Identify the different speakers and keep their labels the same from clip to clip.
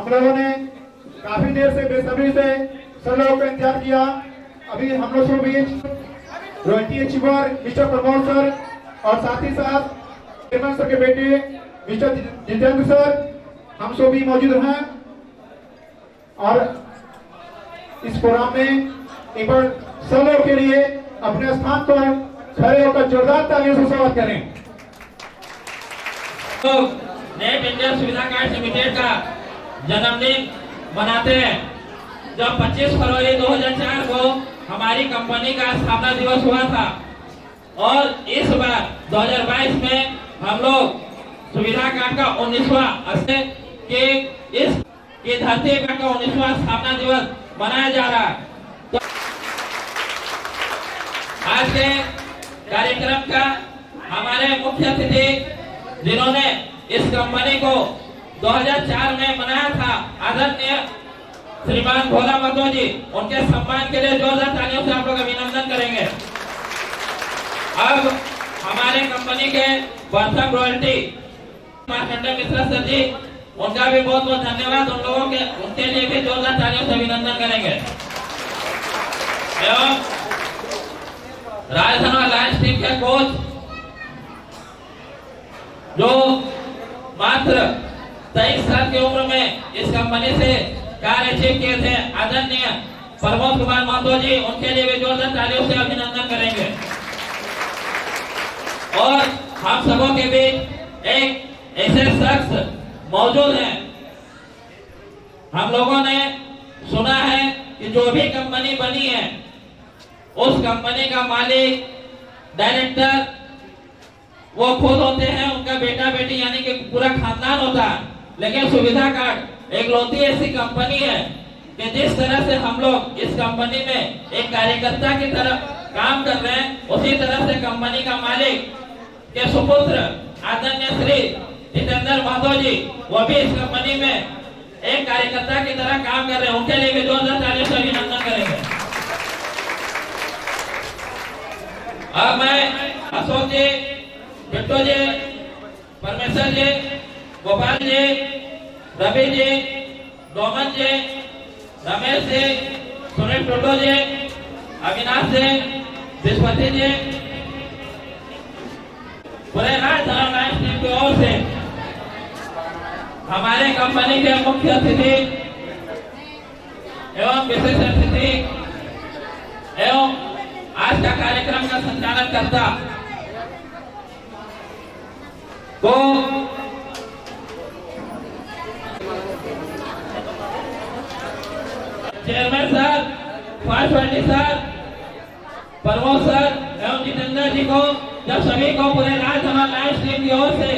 Speaker 1: हम लोगों ने काफी देर से बेसब्री से सब लोगों का इंतजार किया। अभी हम लोग के बीच royalty achiever mister Pramod sir और साथ ही साथ चेयरमैन सर के बेटे मिस्टर जितेंद्र सर हम सब भी मौजूद हैं। और इस प्रोग्राम में एक बार सब लोगों के लिए अपने स्थान पर खड़े होकर जोरदार तालियों से स्वागत करें।
Speaker 2: तो नेट इंडिया सुविधा कार्ड लिमिटेड का जन्मदिन मनाते हैं। जब 25 फरवरी 2004 को हमारी कंपनी का स्थापना दिवस हुआ था और इस बार 2022 में हम लोग सुविधा कार्ड का 19वां के इस की धरती पर का 19वां स्थापना दिवस मनाया जा रहा है। तो आज के कार्यक्रम का हमारे मुख्य अतिथि जिन्होंने इस कंपनी को 2004 में बनाया था, आदरणीय श्रीमान भोला महतो जी, उनके सम्मान के लिए जोरदार तालियों से आप लोग अभिनंदन करेंगे। अब हमारे कंपनी के वर्षक रॉयल्टी मार्कंडेय मिश्रा सर जी, उनका भी बहुत बहुत धन्यवाद। उन लोगों के उनके लिए भी जोरदार तालियों से अभिनंदन करेंगे। एवं राजस्थान अलायंस टीम के कोच जो मात्र 23 साल की उम्र में इस कंपनी से कार्य अचीव किए थे, आदरणीय प्रमोद कुमार महतो जी, उनके लिए भी जोरदार तालियों से अभिनंदन करेंगे। और हम सबों के बीच एक ऐसे शख्स मौजूद हैं। हम लोगों ने सुना है कि जो भी कंपनी बनी है उस कंपनी का मालिक, डायरेक्टर वो खुद होते हैं, उनका बेटा बेटी यानी कि पूरा खानदान होता है। लेकिन सुविधा कार्ड एक लौती ऐसी कंपनी है कि जिस तरह से हम लोग इस कंपनी में एक कार्यकर्ता की तरह काम कर रहे हैं, उसी तरह से कंपनी का मालिक के सुपुत्र आदरणीय श्री जितेंद्र महतो जी, वो भी इस कंपनी में एक कार्यकर्ता की तरह काम कर रहे हैं। उनके लिए भी जोरदार तालियों से अभिनंदन करेंगे। अब मैं अशोक जी, बिट्टू जी, परमेश्वर जी, गोपाल जी, रवि जी, डोमन जी, रमेश जी, सुनील टुडू जी, अविनाश जी, विश्वती जी, पूरे राजस्थान टीम की ओर से हमारे कंपनी के मुख्य अतिथि एवं विशेष अतिथि एवं आज का कार्यक्रम का संचालन करता को चेयरमैन सर, फर्स्ट वाइटी सर, प्रमोद सर एवं जितेंद्र जी को, जब सभी को पूरे राजस्थान अलायंस टीम की ओर से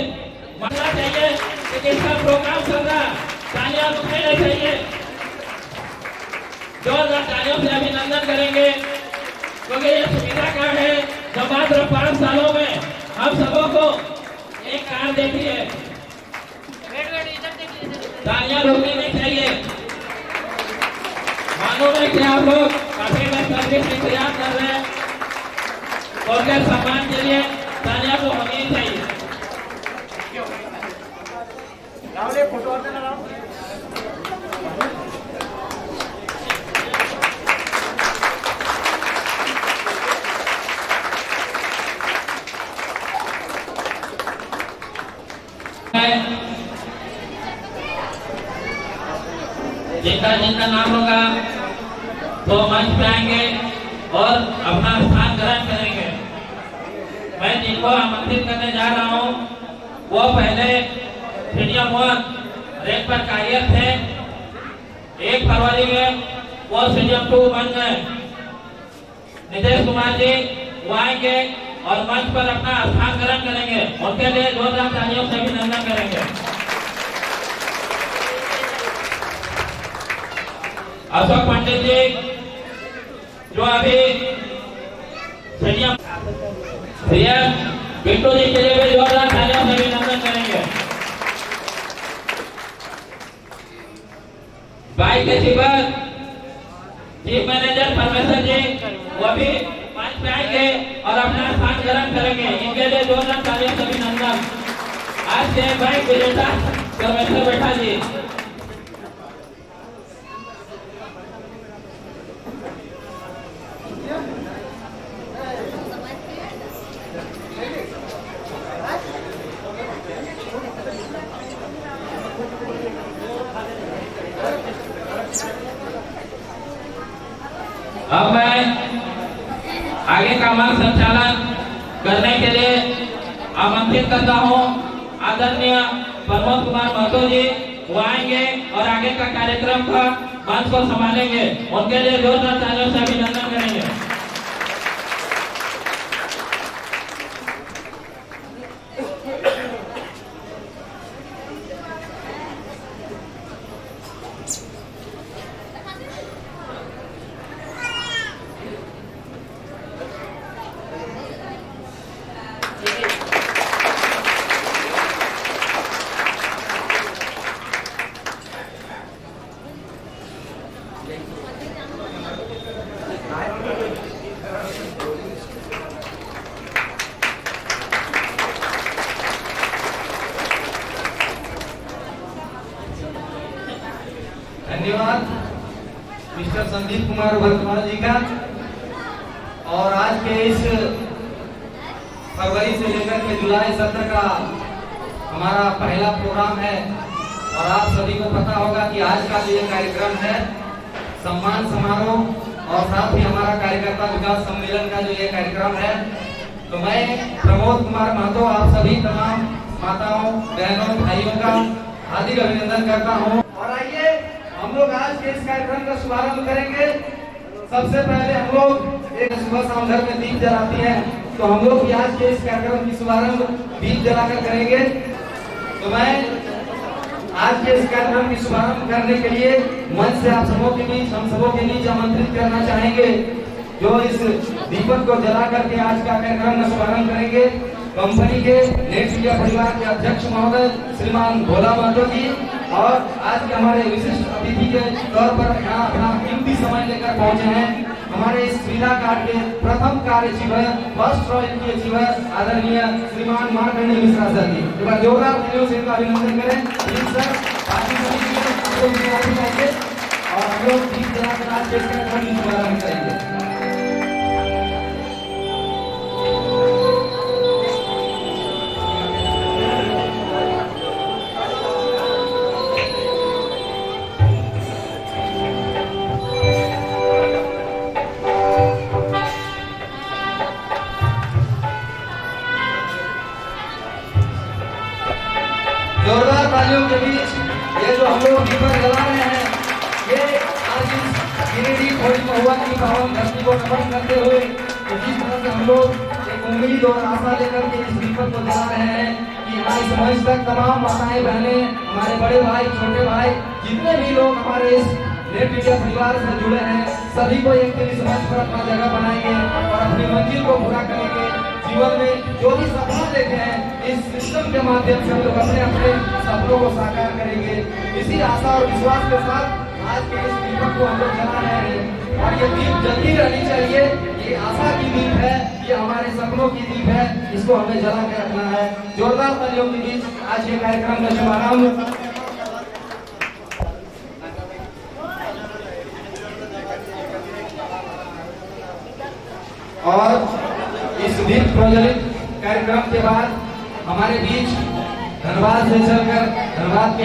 Speaker 2: मानना चाहिए कि किसका प्रोग्राम चल रहा, तालियां बजानी चाहिए। जोरदार तालियों से अभिनंदन करेंगे क्योंकि ये सुविधा कार्ड है जो मात्र 5 सालों में हम सबों को एक कार देखी है। तालियां रोकनी नहीं चाहिए। मालूम है कि आप लोग काफी सर्विस इंतजार कर रहे हैं और के सम्मान के लिए तालियां तो होनी ही चाहिए। जिनका जिनका नाम होगा तो मंच पे आएंगे और अपना स्थान ग्रहण करेंगे। मैं जिनको आमंत्रित करने जा रहा हूँ वो पहले सीनियर वन रैंक पर कार्यरत थे। 1 फरवरी में वो सीनियर 2 बन गए। नितेश कुमार जी वो आएंगे और मंच पर अपना स्थान ग्रहण करेंगे। उनके लिए जोरदार तालियों से अभिनंदन करेंगे। अशोक पंडित जी जो अभी बिट्टू जी के लिए भी जोरदार तालियों से अभिनंदन करेंगे। बाइक के चीफ मैनेजर परमेश्वर जी वो भी मंच पे आएंगे और अपना स्थान ग्रहण करेंगे। इनके लिए जोरदार तालियों से अभिनंदन। आज के बाइक विजेता परमेश्वर बैठा जी अब मैं आगे का मार्ग संचालन करने के लिए आमंत्रित करता हूँ आदरणीय प्रमोद कुमार महतो जी। वो आएंगे और आगे का कार्यक्रम का मंच को संभालेंगे। उनके लिए जोरदार तालियों से अभिनंदन करेंगे।
Speaker 3: धन्यवाद मिस्टर संदीप कुमार वर्तमान जी का। और आज के इस फरवरी से लेकर के जुलाई सत्र का हमारा पहला प्रोग्राम है और आप सभी को पता होगा कि आज का जो ये कार्यक्रम है सम्मान समारोह और साथ ही हमारा कार्यकर्ता विकास सम्मेलन का जो ये कार्यक्रम है, तो मैं प्रमोद कुमार महतो आप सभी तमाम माताओं बहनों भाइयों का हार्दिक अभिनंदन करता हूँ। और आइए हम लोग आज के इस कार्यक्रम का शुभारंभ करेंगे। सबसे पहले हम लोग एक सुबह शाम घर में दीप जलाती हैं, तो हम लोग भी आज के इस कार्यक्रम की शुभारंभ दीप जलाकर करेंगे। तो मैं आज के इस कार्यक्रम की शुभारंभ करने के लिए मंच से आप सबों के बीच हम सबों के बीच आमंत्रित करना चाहेंगे जो इस दीपक को जला करके आज का कार्यक्रम का शुभारंभ करेंगे। कंपनी के नेट मीडिया परिवार के अध्यक्ष महोदय श्रीमान भोला महतो जी और आज के हमारे विशिष्ट अतिथि के तौर पर यहाँ अपना कीमती समय लेकर पहुंचे हैं हमारे इस सुविधा कार्ड के प्रथम कार्य अचीवर फर्स्ट रॉयल की अचीवर आदरणीय श्रीमान मार्कंडेय मिश्रा सर जी। एक बार जोरदार तालियों से इनका अभिनंदन करें। प्लीज सर बाकी सभी चाहिए और हम लोग दीप जलाकर आज के कार्यक्रम की शुभारंभ करेंगे। जोरदार तालियों के बीच ये जो हम लोग दीपक जला रहे हैं, ये आज इस गिरिडीह होली महुआ की पावन धरती को नमन करते हुए जिस तरह से हम लोग एक उम्मीद और आशा लेकर के इस दीपक को जला रहे हैं कि यहाँ इस मंच तक तमाम माताएं बहनें, हमारे बड़े भाई छोटे भाई जितने भी लोग हमारे इस नेट मीडिया परिवार से जुड़े हैं, सभी को एक दिन इस मंच पर अपना जगह बनाएंगे और अपनी मंजिल को पूरा करेंगे। जीवन में जो भी सपना देखे हैं इस सिस्टम के माध्यम से हम लोग अपने अपने सपनों को साकार करेंगे। इसी आशा और विश्वास के साथ आज के इस दीपक को हम लोग जला रहे हैं और ये दीप जल्दी रहनी चाहिए। ये आशा की दीप है, ये हमारे सपनों की दीप है, इसको हमें जला के रखना है। जोरदार तालियों के बीच आज ये कार्यक्रम का शुभारंभ और इस दीप प्रज्वलित कार्यक्रम के बाद हमारे बीच धनबाद से चलकर धनबाद के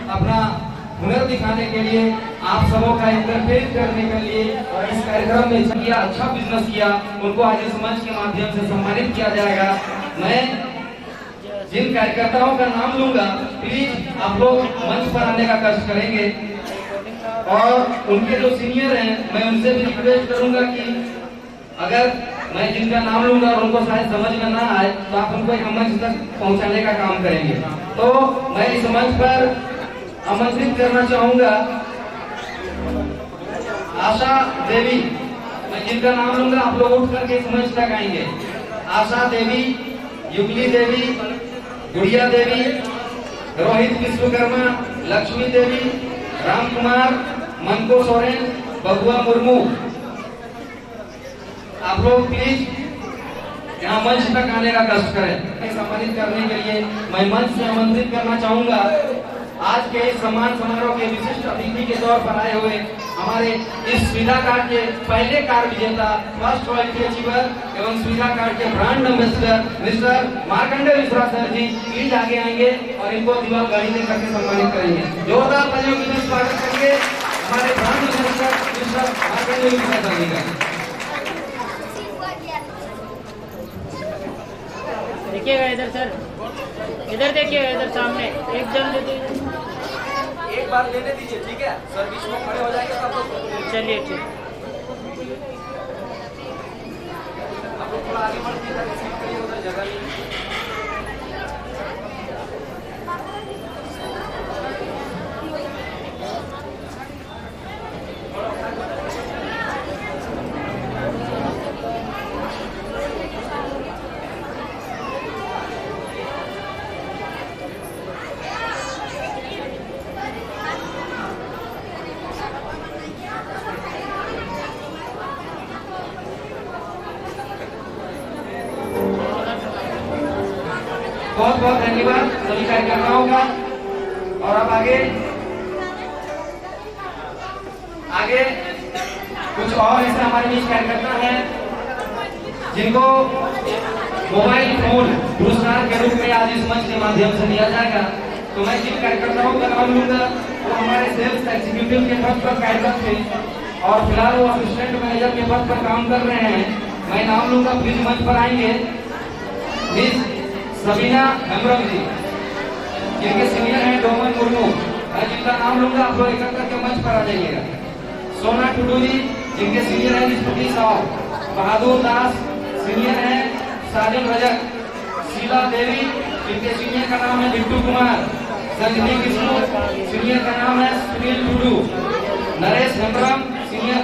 Speaker 3: अपना हुनर दिखाने के लिए आप सबों का इंटरटेन करने के लिए और इस कार्यक्रम में किया अच्छा बिजनेस किया, उनको आज इस मंच के माध्यम से सम्मानित किया जाएगा। मैं जिन कार्यकर्ताओं का नाम लूंगा प्लीज आप लोग मंच पर आने का कष्ट करेंगे और उनके जो सीनियर हैं मैं उनसे भी रिक्वेस्ट करूंगा कि अगर मैं जिनका नाम लूंगा और उनको शायद समझ में ना आए तो आप उनको एक मंच तक पहुंचाने का काम करेंगे। तो मैं इस मंच पर आमंत्रित करना चाहूंगा आशा देवी, मैं जिनका नाम लूंगा आप लोग उठ करके इस मंच तक आएंगे। आशा देवी, युगली देवी, गुड़िया देवी, रोहित विश्वकर्मा, लक्ष्मी देवी, राम कुमार, मनको सोरेन, बबुआ मुर्मू, आप लोग प्लीज यहाँ मंच तक आने का कष्ट करें। सम्मानित करने के लिए मैं मंच से आमंत्रित करना चाहूंगा आज के इस सम्मान समारोह के विशिष्ट अतिथि के तौर पर आए हुए हमारे इस सुविधा कार्ड के पहले कार्ड विजेता फर्स्ट रॉयल्टी अचीवर एवं सुविधा कार्ड के brand ambassador mister Markandey Mishra sir ji please आगे आएंगे और इनको दीवार गाड़ी देकर के सम्मानित करेंगे। जोरदार तालियों के साथ स्वागत करेंगे। हमारे ब्रांड मिनिस्टर मिस्टर मार्केंडेय विकास अधिकारी।
Speaker 4: देखिएगा इधर सर, इधर देखिएगा, इधर सामने एक जन दे दीजिए।
Speaker 3: एक बार लेने दीजिए, ठीक है सर, बीच में खड़े हो जाएंगे सब लोग।
Speaker 4: चलिए ठीक।
Speaker 3: आप लोग थोड़ा आगे बढ़ के इधर सीट करिए, उधर जगह नहीं। बहुत बहुत धन्यवाद सभी कार्यकर्ताओं का। और अब आगे कुछ और ऐसे हमारे बीच कार्यकर्ता हैं जिनको मोबाइल फोन पुरस्कार के रूप में आज इस मंच के माध्यम से दिया जाएगा। तो मैं जिन कार्यकर्ताओं का नाम लूंगा वो हमारे सेल्स एग्जीक्यूटिव के पद पर कार्यरत थे और फिलहाल वो असिस्टेंट मैनेजर के पद पर काम कर रहे हैं। मैं नाम लूंगा, प्लीज मंच पर आएंगे। मिस सबीना हेम्ब्रम जी, जिनके सीनियर हैं डोमन मुर्मू, मैं जिनका नाम लूंगा आप लोग एक करके मंच पर आ जाइएगा। सोना टुडू जी, जिनके सीनियर हैं निष्पति साव। बहादुर दास, सीनियर हैं साजिद रजक। शीला देवी, जिनके सीनियर का नाम है बिट्टू कुमार। संजनी किशोर, सीनियर का नाम है सुनील टुडू। नरेश हेम्ब्रम, सीनियर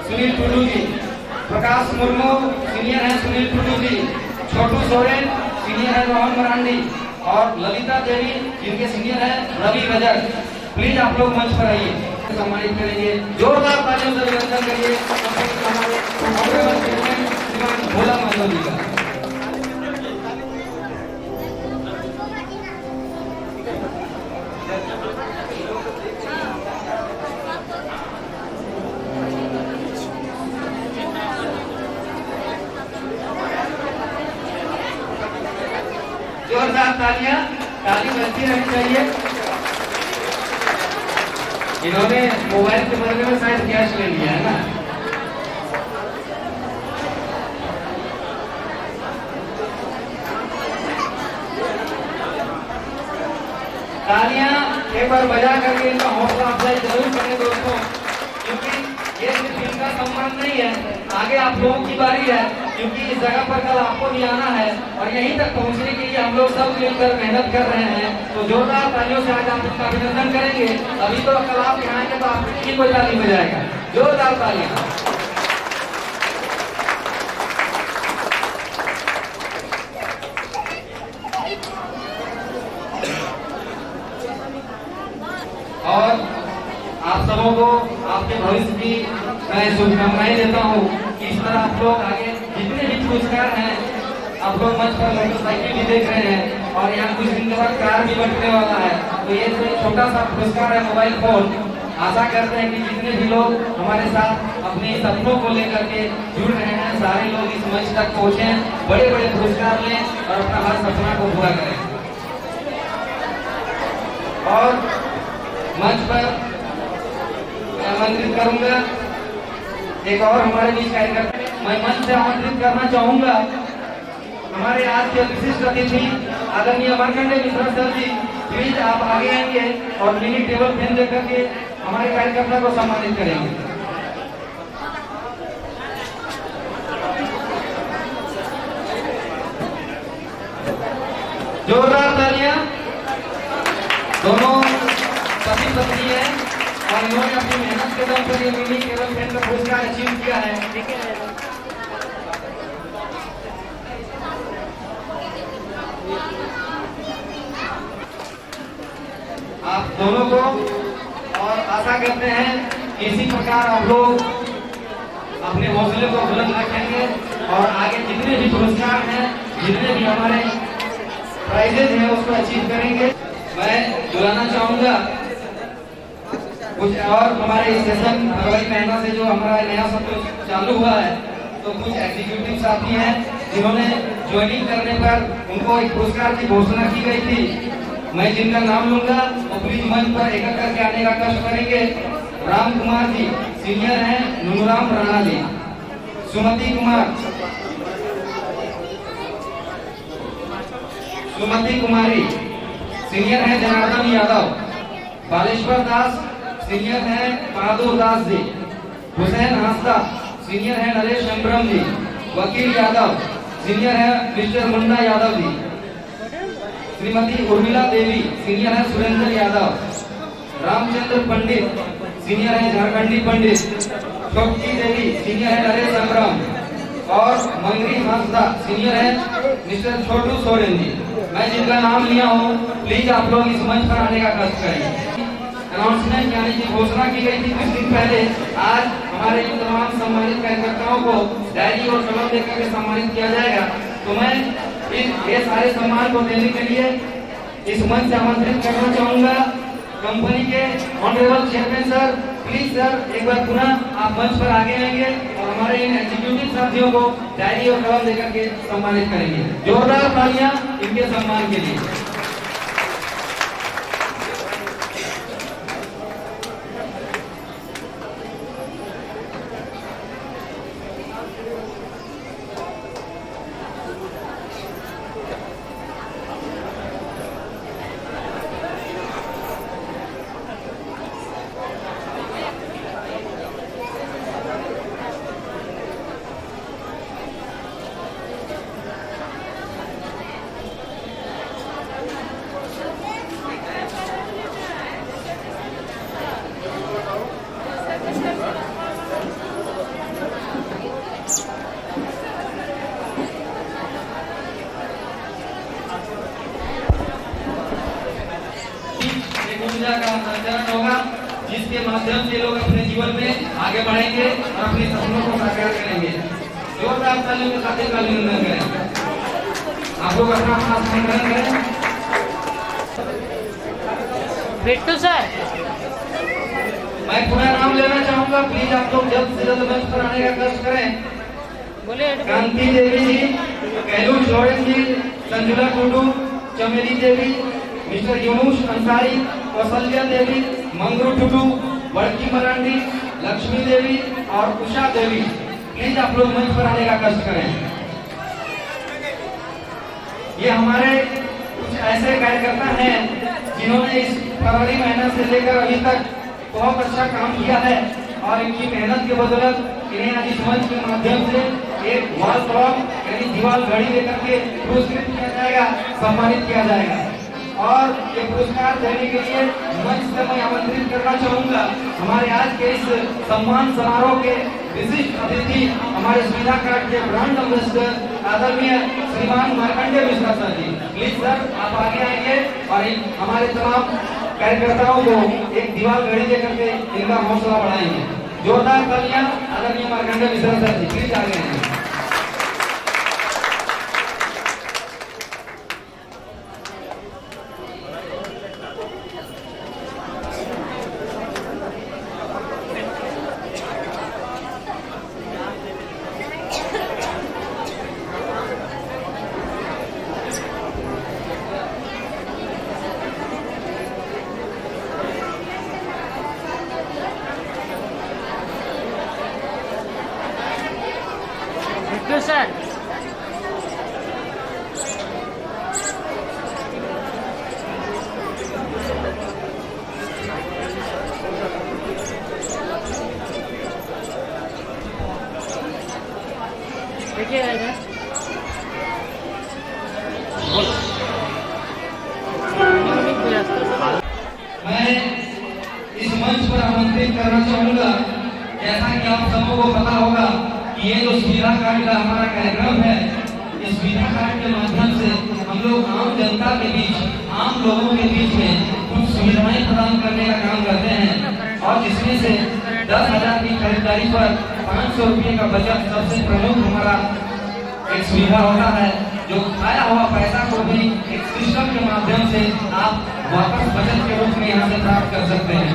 Speaker 3: सुनील टुडू जी। प्रकाश मुर्मू, सीनियर है सुनील टुडू जी। छोटू सोरेन, सीनियर है रोहन मरांडी। और ललिता देवी, जिनके सीनियर है रवि रजक। प्लीज आप लोग मंच पर आइए, सम्मानित करेंगे। जोरदार तालियों से अभिनंदन करिए हमारे श्रीमान भोला माधव जी का। जोरदार तालियां, ताली बजती रहनी चाहिए। इन्होंने मोबाइल के बदले में शायद कैश ले लिया है ना। तालियां एक बार बजा करके इनका हौसला अफजाई जरूर करें दोस्तों, क्योंकि ये सिर्फ इनका सम्मान नहीं है, आगे आप लोगों की बारी है। क्योंकि इस जगह पर कल आपको भी आना है और यहीं तक पहुंचने के लिए हम लोग सब मिलकर मेहनत कर रहे हैं। तो जोरदार तालियों से आज आप इसका अभिनंदन करेंगे। अभी तो कल आप यहाँ आएंगे तो आपकी कोई ताली बजाएगा। जोरदार तालियां। और आप सबों को आपके भविष्य की मैं शुभकामनाएं देता हूँ कि इस तरह आप लोग आगे जितने भी पुरस्कार हैं, आप लोग मंच पर मोटरसाइकिल भी देख रहे हैं और यहाँ कुछ दिन के बाद कार भी बंटने वाला है। तो ये तो एक छोटा सा पुरस्कार है मोबाइल फोन। आशा करते हैं कि जितने भी लोग हमारे साथ अपने सपनों को लेकर के जुड़ रहे हैं, सारे लोग इस मंच तक पहुँचे, बड़े बड़े पुरस्कार लें और अपना हर सपना को पूरा करें। और मंच पर मैं आमंत्रित करूंगा एक और हमारे बीच कार्यकर्ता। मैं मंच से आमंत्रित करना चाहूंगा हमारे आज के विशिष्ट अतिथि आदरणीय मार्कंडेय मिश्रा सर जी। प्लीज आप आगे आएंगे और मिनी टेबल फैन लेकर के हमारे कार्यकर्ता को सम्मानित करेंगे। जोरदार तालियां। दोनों पति पत्नी है और इन्होंने अपनी मेहनत के दम पर ये मिनी टेबल फैन का पुरस्कार अचीव किया है। आप दोनों को और आशा करते हैं कि इसी प्रकार आप लोग अपने हौसले को बुलंद रखेंगे और आगे जितने भी पुरस्कार हैं, जितने भी हमारे प्राइजेज हैं उसको अचीव करेंगे। मैं बुलाना चाहूंगा कुछ और हमारे सेशन फरवरी महीना से जो हमारा नया सत्र चालू हुआ है, तो कुछ एग्जीक्यूटिव साथी हैं जिन्होंने ज्वाइनिंग करने पर उनको एक पुरस्कार की घोषणा की गई थी। मैं जिनका नाम लूंगा वो प्लीज मंच पर एक करके आने का कष्ट करेंगे। राम कुमार जी सीनियर हैं नुनुराम राणा जी। सुमति कुमारी सीनियर हैं जनार्दन यादव। बालेश्वर दास सीनियर हैं बहादुर दास जी। हुसैन हांसदा सीनियर हैं नरेश अंबरम जी। वकील यादव सीनियर हैं मिस्टर मुन्ना यादव जी। श्रीमती उर्मिला देवी सीनियर हैं सुरेंद्र यादव। रामचंद्र पंडित सीनियर हैं झारखंडी पंडित। छोटकी देवी सीनियर हैं नरेश अंबरम और मंगरी हांसदा सीनियर हैं मिस्टर छोटू सोरेन जी। मैं जिनका नाम लिया हूँ प्लीज आप लोग इस मंच पर आने का कष्ट करें। अनाउंसमेंट यानी कि घोषणा की गई थी कुछ दिन पहले। आज हमारे इन तमाम सम्मानित कार्यकर्ताओं को डायरी और कलम देकर के सम्मानित किया जाएगा। तो मैं ये सारे सम्मान को देने के लिए इस मंच से आमंत्रित करना चाहूंगा कंपनी के honourable chairman sir. Please sir एक बार पुनः आप मंच पर आगे आएंगे और हमारे इन एग्जीक्यूटिव साथियों को डायरी और कलम देकर के सम्मानित करेंगे। जोरदार तालियां इनके सम्मान के लिए। का संचालन होगा जिसके माध्यम से लोग अपने जीवन में आगे बढ़ेंगे और अपने सपनों को साकार करेंगे। जोरदार तालियों के साथ अभिनंदन करें। आप लोग अपना संकलन करें।
Speaker 4: बिट्टू सर
Speaker 3: मैं पुनः नाम लेना चाहूंगा। प्लीज आप लोग जल्द से जल्द मंच पर आने का कष्ट करें।
Speaker 4: बोले
Speaker 3: कांति देवी जी, कैलूर लॉरेंस जी, संजुला टुडू, चमेली देवी, मिस्टर यूनुस अंसारी, कौशल्या देवी, मंगरू टुडू, बड़की मरांडी, लक्ष्मी देवी और उषा देवी। प्लीज आप लोग मंच पर आने का कष्ट करें। ये हमारे कुछ ऐसे कार्यकर्ता हैं जिन्होंने इस फरवरी महीना से लेकर अभी तक बहुत अच्छा काम किया है और इनकी मेहनत के बदौलत इन्हें आज इस मंच के माध्यम से एक वॉल क्लॉक यानी दीवार घड़ी देकर के पुरस्कृत किया जाएगा, सम्मानित किया जाएगा। और ये पुरस्कार देने के लिए मंच से मैं आमंत्रित करना चाहूंगा हमारे आज के इस सम्मान समारोह के विशिष्ट अतिथि हमारे सुविधा कार्ड के ब्रांड एम्बेसडर आदरणीय श्रीमान Markandey Mishra sir ji. Please sir आप आगे आएंगे और हमारे तमाम कार्यकर्ताओं को एक दीवार घड़ी देकर के इनका हौसला बढ़ाएंगे। जोरदार तालियां आदरणीय मार्कंडेय मिश्रा सर जी। प्लीज आगे आएंगे।
Speaker 4: बिट्टू सर देखिए
Speaker 3: मैं इस मंच पर आमंत्रित करना चाहूंगा। जैसा कि आप सबको को पता होगा कि ये जो सुविधा कार्ड का हमारा कार्यक्रम है, इस सुविधा कार्ड के माध्यम से हम लोग आम जनता के बीच, आम लोगों के बीच में कुछ सुविधाएं प्रदान करने का काम करते हैं और जिसमें से 10,000 की खरीदारी पर 500 रुपये का बचत सबसे प्रमुख हमारा एक सुविधा होता है, जो आया हुआ पैसा को भी एक सिस्टम के माध्यम से आप वापस बचत के रूप में यहाँ से प्राप्त कर सकते हैं।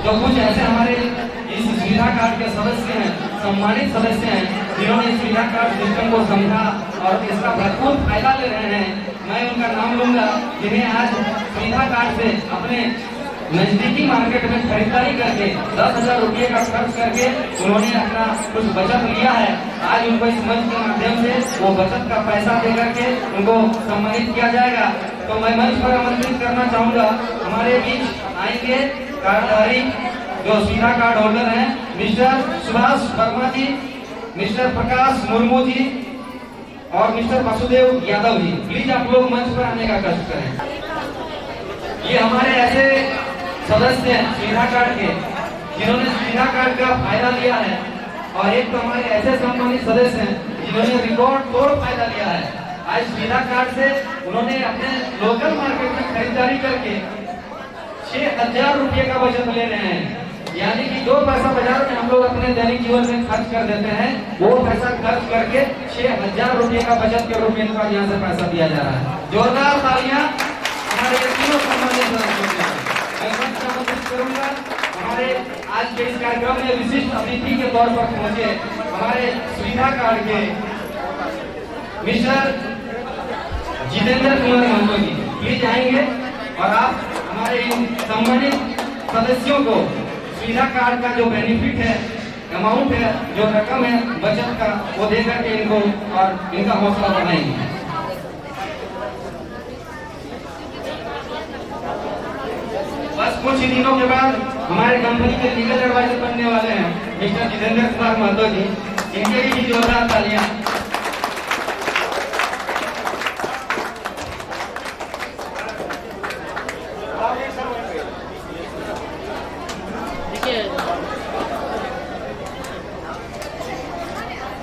Speaker 3: तो कुछ ऐसे हमारे इस सुविधा कार्ड के सदस्य हैं, सम्मानित सदस्य हैं, जिन्होंने इस सुविधा कार्ड सिस्टम को समझा और इसका भरपूर फायदा ले रहे हैं। मैं उनका नाम लूंगा जिन्हें आज सुविधा कार्ड से अपने नजदीकी मार्केट में खरीदारी करके 10,000 रुपये का खर्च करके उन्होंने अपना कुछ बचत लिया है। आज उनको इस मंच के माध्यम से वो बचत का पैसा दे करके उनको सम्मानित किया जाएगा। तो मैं मंच पर आमंत्रित करना चाहूंगा, हमारे बीच आएंगे कार्डधारी जो सीधा कार्ड होल्डर हैं, मिस्टर सुभाष वर्मा जी, मिस्टर प्रकाश मुर्मू जी और मिस्टर वासुदेव यादव जी। प्लीज आप लोग मंच पर आने का कष्ट करें। ये हमारे ऐसे सदस्य हैं सीधा कार्ड के जिन्होंने सीधा कार्ड का फायदा लिया है, और एक तो हमारे ऐसे सम्मानित सदस्य हैं जिन्होंने रिकॉर्ड तोड़ फायदा लिया है। आज सीधा कार्ड से उन्होंने अपने लोकल मार्केट में खरीदारी करके 6,000 रुपये का बचत ले रहे हैं। यानी कि 2 पैसा बाजार में हम लोग अपने दैनिक जीवन में खर्च कर देते हैं, वो पैसा खर्च करके 6,000 रुपये का बचत के रूप में इनका यहाँ से पैसा दिया जा रहा है। जोरदार तालियां हमारे तीनों सम्मानित सदस्यों करूंगा। हमारे आज के इस कार्यक्रम में विशिष्ट अतिथि के तौर पर पहुंचे हमारे सुविधा कार्ड के मिस्टर जितेंद्र कुमार महतो जी, प्लीज आएंगे और आप हमारे इन सम्मानित सदस्यों को सुविधा कार्ड का जो बेनिफिट है, अमाउंट है, जो रकम है बचत का, वो दे करके इनको और इनका हौसला बढ़ाएंगे। बस कुछ ही दिनों के बाद हमारे कंपनी के लीगल एडवाइजर बनने वाले हैं मिस्टर जितेंद्र कुमार महतो जी, इनके लिए भी जोरदार तालियां।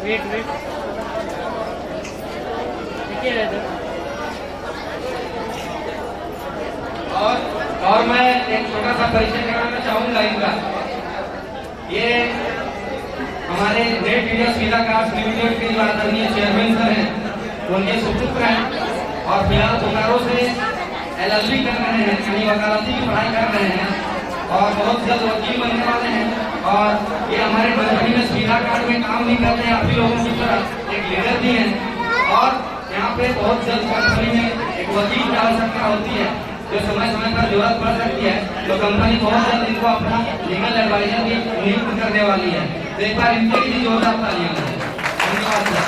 Speaker 4: वेट देखिए
Speaker 3: और मैं एक छोटा सा परिचय कराना चाहूंगा इनका। ये हमारे रेड इंडिया सुविधा कार्ड लिमिटेड के जो आदरणीय चेयरमैन सर हैं, उनके सुपुत्र हैं और फिलहाल बोकारो से LLB कर रहे हैं, यानी वकालती की पढ़ाई कर रहे हैं और बहुत जल्द वकील बनने वाले हैं। और ये हमारे कंपनी में सुविधा कार्ड में काम भी करते हैं, आप ही लोगों की तरह एक लीडर भी हैं। और यहाँ पे बहुत जल्द कंपनी में एक वकील की आवश्यकता होती है जो समय समय पर जरूरत पड़ सकती है, तो कंपनी बहुत जल्द इनको अपना लीगल एडवाइजर भी नियुक्त करने वाली है। तो एक बार इनके लिए जोरदार तालियां हैं। धन्यवाद सर।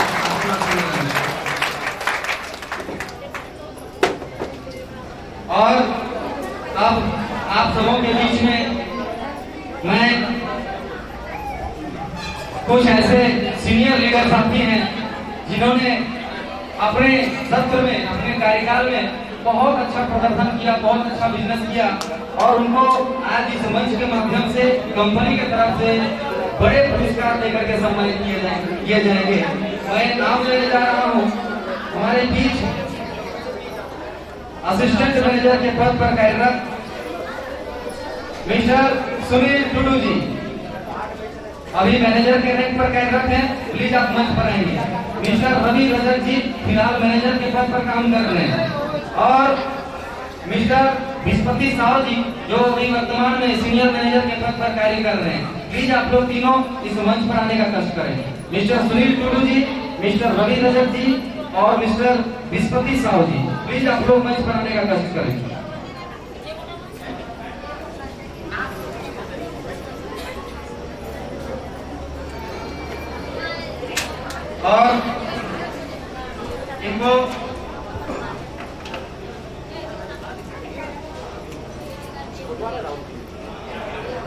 Speaker 3: और अब आप सबों के बीच में मैं कुछ ऐसे सीनियर लीडर साथी हैं जिन्होंने अपने सत्र में, अपने कार्यकाल में बहुत अच्छा प्रदर्शन किया, बहुत अच्छा बिजनेस किया, और उनको आज इस मंच के माध्यम से कंपनी की तरफ से बड़े पुरस्कार देकर के सम्मानित किए जाएंगे। मैं नाम लेने जा रहा हूँ। हमारे बीच असिस्टेंट मैनेजर के पद पर कार्यरत मिस्टर सुनील टुडू जी अभी मैनेजर के रैंक पर कार्यरत हैं, प्लीज आप मंच पर आएंगे। मिस्टर रवि रजक जी फिलहाल मैनेजर के पद पर काम कर रहे हैं, और मिस्टर विस्पति साहु जी जो अभी वर्तमान में सीनियर मैनेजर के पद पर कार्य कर रहे हैं। प्लीज आप लोग तीनों इस मंच पर आने का कष्ट करें। मिस्टर सुनील टुडू जी, मिस्टर रवि रजक जी और मिस्टर विस्पति साहु जी, प्लीज आप लोग मंच पर आने का कष्ट करें। और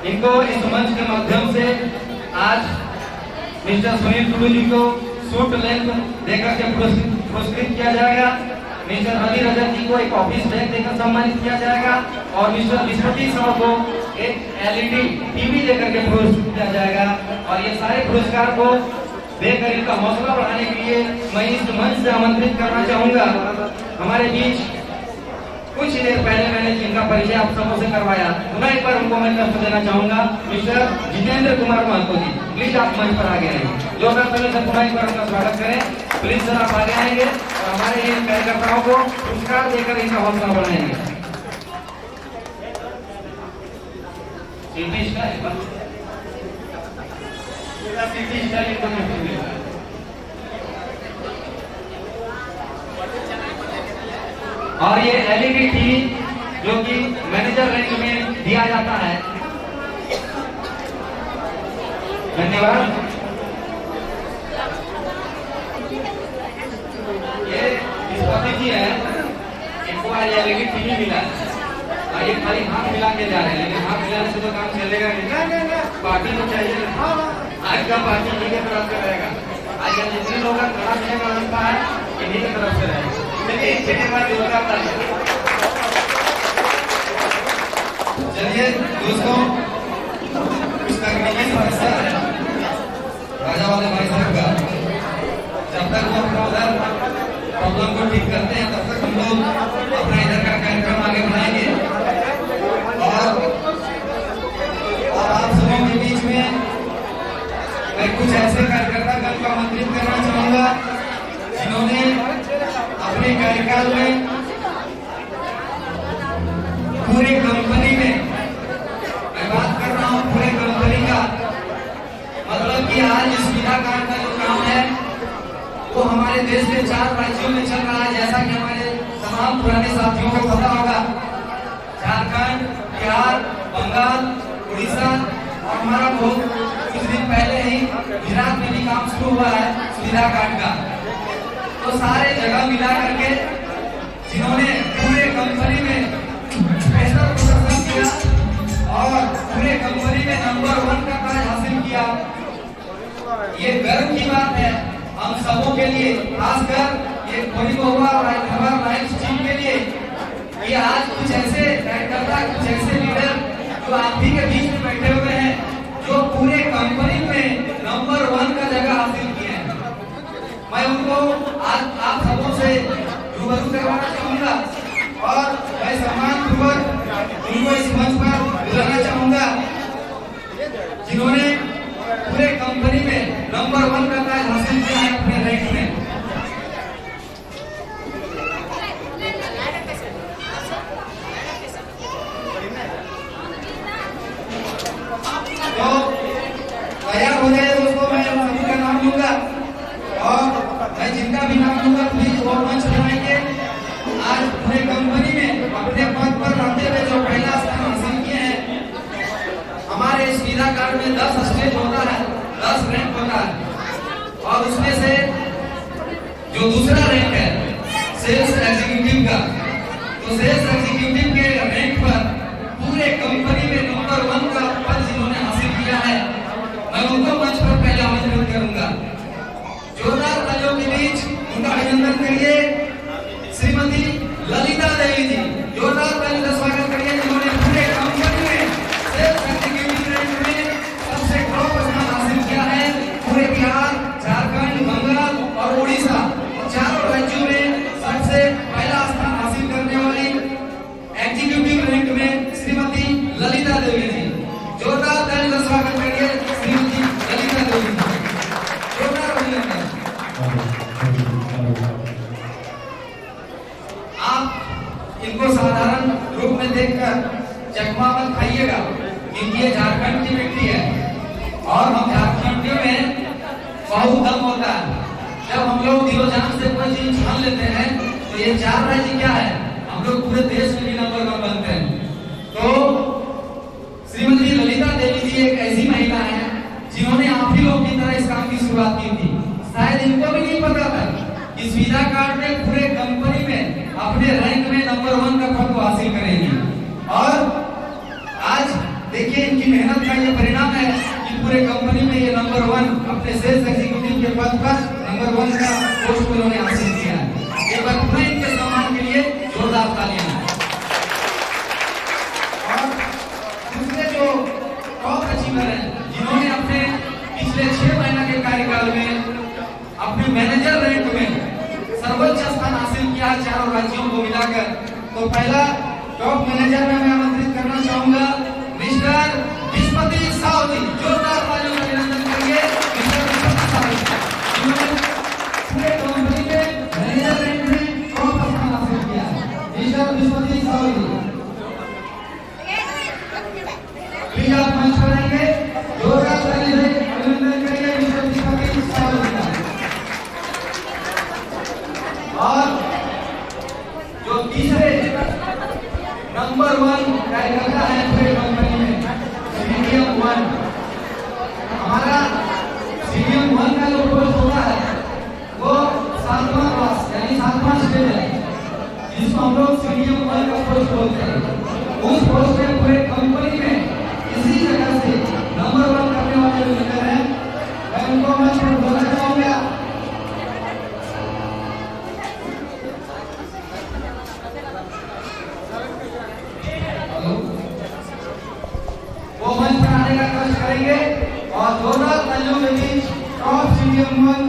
Speaker 3: इनको इस मंच के माध्यम से आज मिस्टर सुनील टुडू जी को सूट लेंथ देकर के पुरस्कृत किया जाएगा। मिस्टर रवि रजक जी को एक ऑफिस बैग देकर सम्मानित किया जाएगा, और मिस्टर विस्पति साहु को एक LED टीवी देकर के पुरस्कृत किया जाएगा। और ये सारे पुरस्कार को देकर इनका हौसला बढ़ाने के लिए मैं इस मंच से आमंत्रित करना चाहूंगा। हमारे बीच कुछ ही देर पहले मैंने जिनका परिचय आप सबों से करवाया, पुनः एक बार उनको मैं कष्ट देना चाहूंगा। मिस्टर जितेंद्र कुमार महतो जी, प्लीज आप मंच पर आगे आएंगे। जो मैं पहले से पुनः एक बार उनका स्वागत करें। प्लीज सर आप आगे आएंगे और हमारे इन कार्यकर्ताओं को पुरस्कार देकर इनका हौसला बढ़ाएंगे। और ये LED टीवी जो कि मैनेजर रैंक में दिया जाता है। धन्यवाद। ये विस्पति जी है, इनको आज एलईडी टीवी मिला है और ये खाली हाथ मिला के जा रहे हैं, लेकिन हाथ मिलाने से तो काम चलेगा नहीं, पार्टी तो चाहिए। आज का पार्टी इन्हीं की तरफ से रहेगा। आज का जितने लोग खड़ा होने का रास्ता है इन्हीं की तरफ से रहेगा। चलिए दोस्तों, कुछ तकनीकी समस्या है राजा वाले भाई साहब का, जब तक वो अपना उधर प्रॉब्लम को ठीक करते हैं तब तक हम लोग अपना इधर का कार्यक्रम आगे बढ़ाएंगे। और आप सबों के बीच में मैं कुछ ऐसे कार्यकर्ता को आमंत्रित करना चाहूंगा जिन्होंने अपने कार्यकाल में पूरे कंपनी में, मैं बात कर रहा हूं पूरे कंपनी का, मतलब कि आज सुविधा कार्ड का जो काम है वो हमारे देश के 4 राज्यों में चल रहा है। जैसा कि हमारे तमाम पुराने साथियों को पता होगा, झारखंड, बिहार, बंगाल, उड़ीसा और हमारा बहुत कुछ दिन पहले ही गुजरात में भी काम शुरू हुआ है सुविधा कार्ड का। तो सारे जगह मिला करके जिन्होंने पूरे कंपनी में बेहतर प्रदर्शन किया और पूरे कंपनी में नंबर 1 का ताज हासिल किया, ये गर्व की बात है हम सबों के लिए, खासकर ये कोरिकोवा और राइट्स टीम के लिए। ये आज कुछ ऐसे कार्यकर्ता, कुछ ऐसे लीडर जो आप भी के बीच में बैठे हुए हैं, जो पूरे कंपनी में नंबर 1 का जगह हासिल किए हैं। मैं उनको आज आप सबों से रूबरू करवाना चाहूंगा और मैं सम्मानपूर्वक उनको इस मंच पर बुलाना चाहूंगा जिन्होंने पूरे कंपनी में नंबर 1 का ताज हासिल किया है अपने रैंक में। तो तैयार हो जाए दोस्तों, मैं सभी का नाम लूंगा और मैं जिनका भी नाम लूंगा प्लीज वो मंच बनाएंगे। आज पूरे कंपनी में अपने पद पर रहते हुए जो पहला स्थान हासिल किए हैं, हमारे सुविधा कार्ड में 10 स्टेज होता है, 10 रैंक होता है और उसमें से जो दूसरा रैंक है सेल्स एग्जीक्यूटिव का, तो सेल्स एग्जीक्यूटिव के रैंक पर पूरे कंपनी में नंबर 1 का पद जिन्होंने हासिल किया है, मैं उनको मंच पर पहले आमंत्रित करूंगा। जोरदार तालियों के बीच उनका अभिनंदन करिए श्रीमती ललिता देवी जी, जोरदार तालियों का स्वागत करिए जिन्होंने पूरे कंपनी में सेल्स एग्जीक्यूटिव रैंक में सबसे टॉप स्थान हासिल किया है। पूरे बिहार, झारखंड, बंगाल और उड़ीसा चारों राज्यों में सबसे पहला स्थान हासिल करने वाली एग्जीक्यूटिव रैंक में श्रीमती ललिता देवी जी, जोरदार तालियों का स्वागत करिए श्रीमती ललिता देवी जी, जोरदार अभिनंदन। आप इनको साधारण रूप में देखकर चकमा मत खाइएगा क्योंकि ये झारखंड की बेटी है और हम झारखंडियों में बहुत दम होता है। जब हम लोग दिलो जान से कोई चीज ठान लेते हैं तो ये 4 राज्य क्या है, हम लोग पूरे देश में भी नंबर 1 बनते हैं। तो श्रीमती ललिता देवी जी एक ऐसी महिला है जिन्होंने आप ही लोग की तरह इस काम की शुरुआत की थी। शायद इनको भी नहीं पता था कि सुविधा कार्ड में पूरे कंपनी में अपने रैंक में नंबर 1 का पद हासिल करेंगी और आज देखिए इनकी मेहनत का ये परिणाम है कि पूरे कंपनी में ये नंबर 1 अपने सेल्स एग्जीक्यूटिव के पद पर नंबर 1 का पोस्ट उन्होंने हासिल किया है। एक बार पुनः इनके सम्मान के लिए जोरदार तालियां। और दूसरे जो टॉप अचीवर हैं जिन्होंने अपने पिछले 6 महीना के कार्यकाल में अपने मैनेजर रैंक में सर्वोच्च स्थान हासिल किया चारों राज्यों को मिलाकर, तो पहला टॉप मैनेजर में मैं आमंत्रित करना चाहूंगा मिस्टर विस्पति साहू जी, जोरदार तालियों का अभिनंदन करिए मिस्टर विस्पति साहू जी, जिन्होंने पूरे कंपनी के मैनेजर रैंक में टॉप स्थान हासिल किया है। मिस्टर विस्पति साहू जी प्लीज आप मंच पर आएंगे, जोरदार तालियों से अभिनंदन करिए मिस्टर विस्पति साहू जी का। और जो तीसरे नंबर 1 कार्यकर्ता है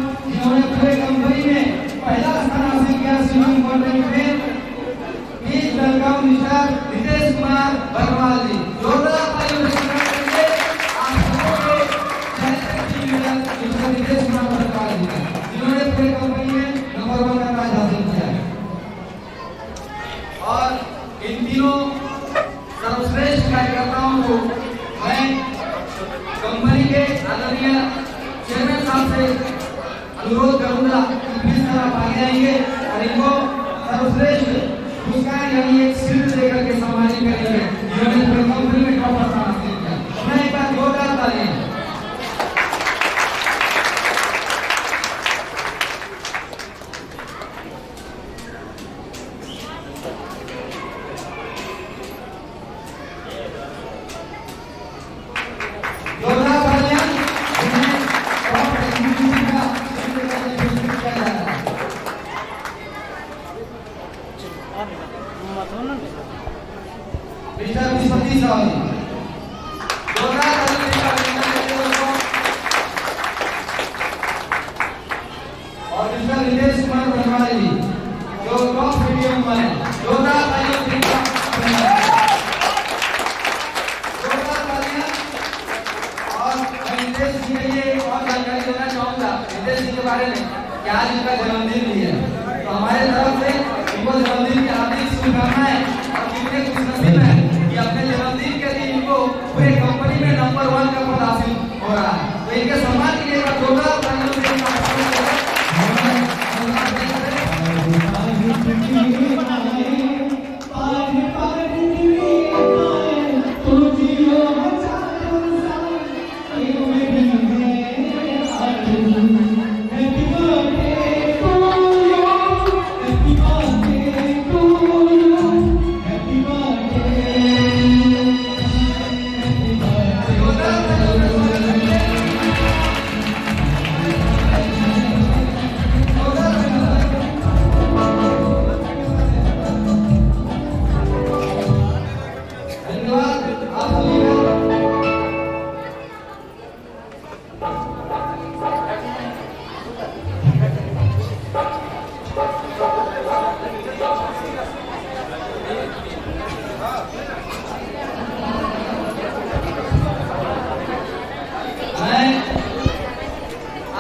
Speaker 3: जिन्होंने पूरे कंपनी में पहला स्थान हासिल किया स्विमिंग कॉन्टेस्ट में। Please welcome mister Ritesh Kumar Barwal ji. जोरदार तालियों से स्वागत करेंगे आप सबके challenge team leader mister Ritesh Kumar Barwal ji का, जिन्होंने पूरे कंपनी में नंबर 1 का प्राइज हासिल किया है। और इन तीनों सर्वश्रेष्ठ कार्यकर्ताओं को मैं कंपनी के आदरणीय चेयरमैन साहब से अनुरोध करूंगा कि प्लीज आप आगे आएंगे और इनको सर्वश्रेष्ठ पुरस्कार यानी एक शील्ड देकर के सम्मानित करेंगे, जिन्होंने पूरी कंपनी में टॉप स्थान हासिल किया। मैं एक बार जोरदार तालियां। जोरदार तालियां। जिन्हें टॉप एग्जीक्यूटिव का शील्ड देकर के पुरस्कृत किया जा रहा है। मिस्टर विश्वजीत साहू जी, जोरदार तालियां दोस्तों। और मिस्टर रितेश कुमार बरवाल जी जो टॉप वीडियो में है, जोरदार तालियां जोरदार तालियां। और मैं रितेश जी के लिए और जानकारी देना चाहूंगा रितेश जी के बारे में कि आज इनका जन्मदिन भी है, तो हमारे तरफ से इनको जन्मदिन की हार्दिक शुभकामनाएं। और कितने खुशनसीब हैं कि अपने जन्मदिन के दिन इनको पूरे कंपनी में नंबर 1 का पद हासिल हो रहा है, तो इनके सम्मान के लिए एक जोरदार तालियों से इनका स्वागत करें।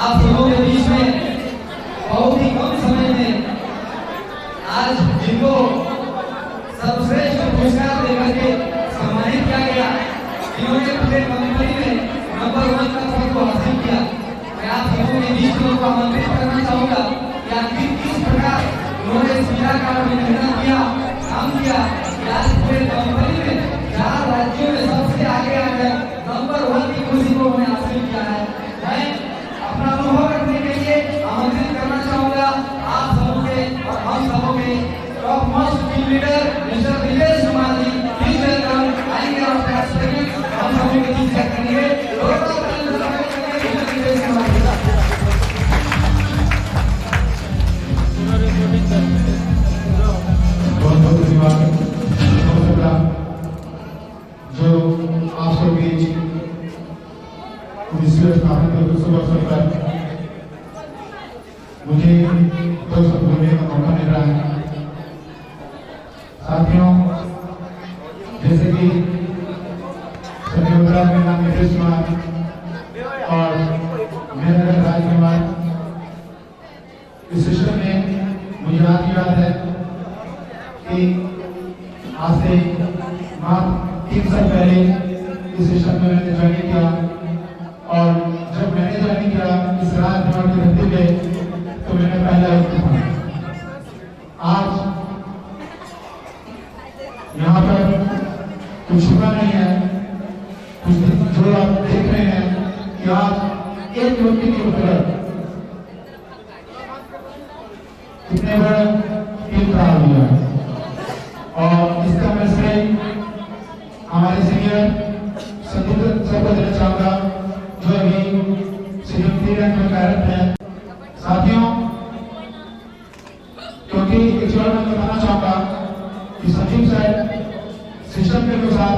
Speaker 3: आप लोगों के बीच में बहुत ही कम समय में आज जिनको सर्वश्रेष्ठ पुरस्कार देकर के सम्मानित किया गया, जिन्होंने पूरे कंपनी में नंबर 1 का पद हासिल किया, मैं आप लोगों के बीच में उनको आमंत्रित करना चाहूंगा कि आखिर किस प्रकार उन्होंने इस कलाकार में मेहनत किया, काम किया कि आज पूरे कंपनी में 4 राज्यों में सबसे आगे आकर नंबर 1 की खुशी को उन्हें हासिल किया है। मैं अपना अनुभव रखने के लिए आमंत्रित करना चाहूंगा आप सबों के और हम सबों के top most team leader mister Ritesh Kumar ji. Please welcome, आएंगे और अपने एक्सपीरियंस हम सबों के बीच शेयर करेंगे। रितेश कुमार जी
Speaker 1: बहुत धन्यवाद। जो आप सब बीच मुझे 2 शब्द बोलने का मौका मिल रहा है। साथियों, जैसे कि मेरा नाम नितेश कुमार और मेरा नाम राजकुमार, इस सिस्टम में मुझे आज याद है कि आज से मात्र 3 साल पहले इस सिस्टम में मैंने ज्वाइन किया और जब मैंने ज्वाइन किया इस राजकुमार की धरती पे तो मैंने पहला था। आज यहाँ पर कुछ हुआ नहीं है, कुछ जो आप देख रहे हैं कि आज एक व्यक्ति के ऊपर कितने बड़ा टीम खड़ा हुआ है और इसका मैं श्रेय हमारे सीनियर संदीप सर को देना चाहूंगा जो अभी सीनियर रैंक में कार्यरत है। साथियों, क्योंकि एक बार मैं बताना चाहूंगा कि संदीप सर सिस्टम के अनुसार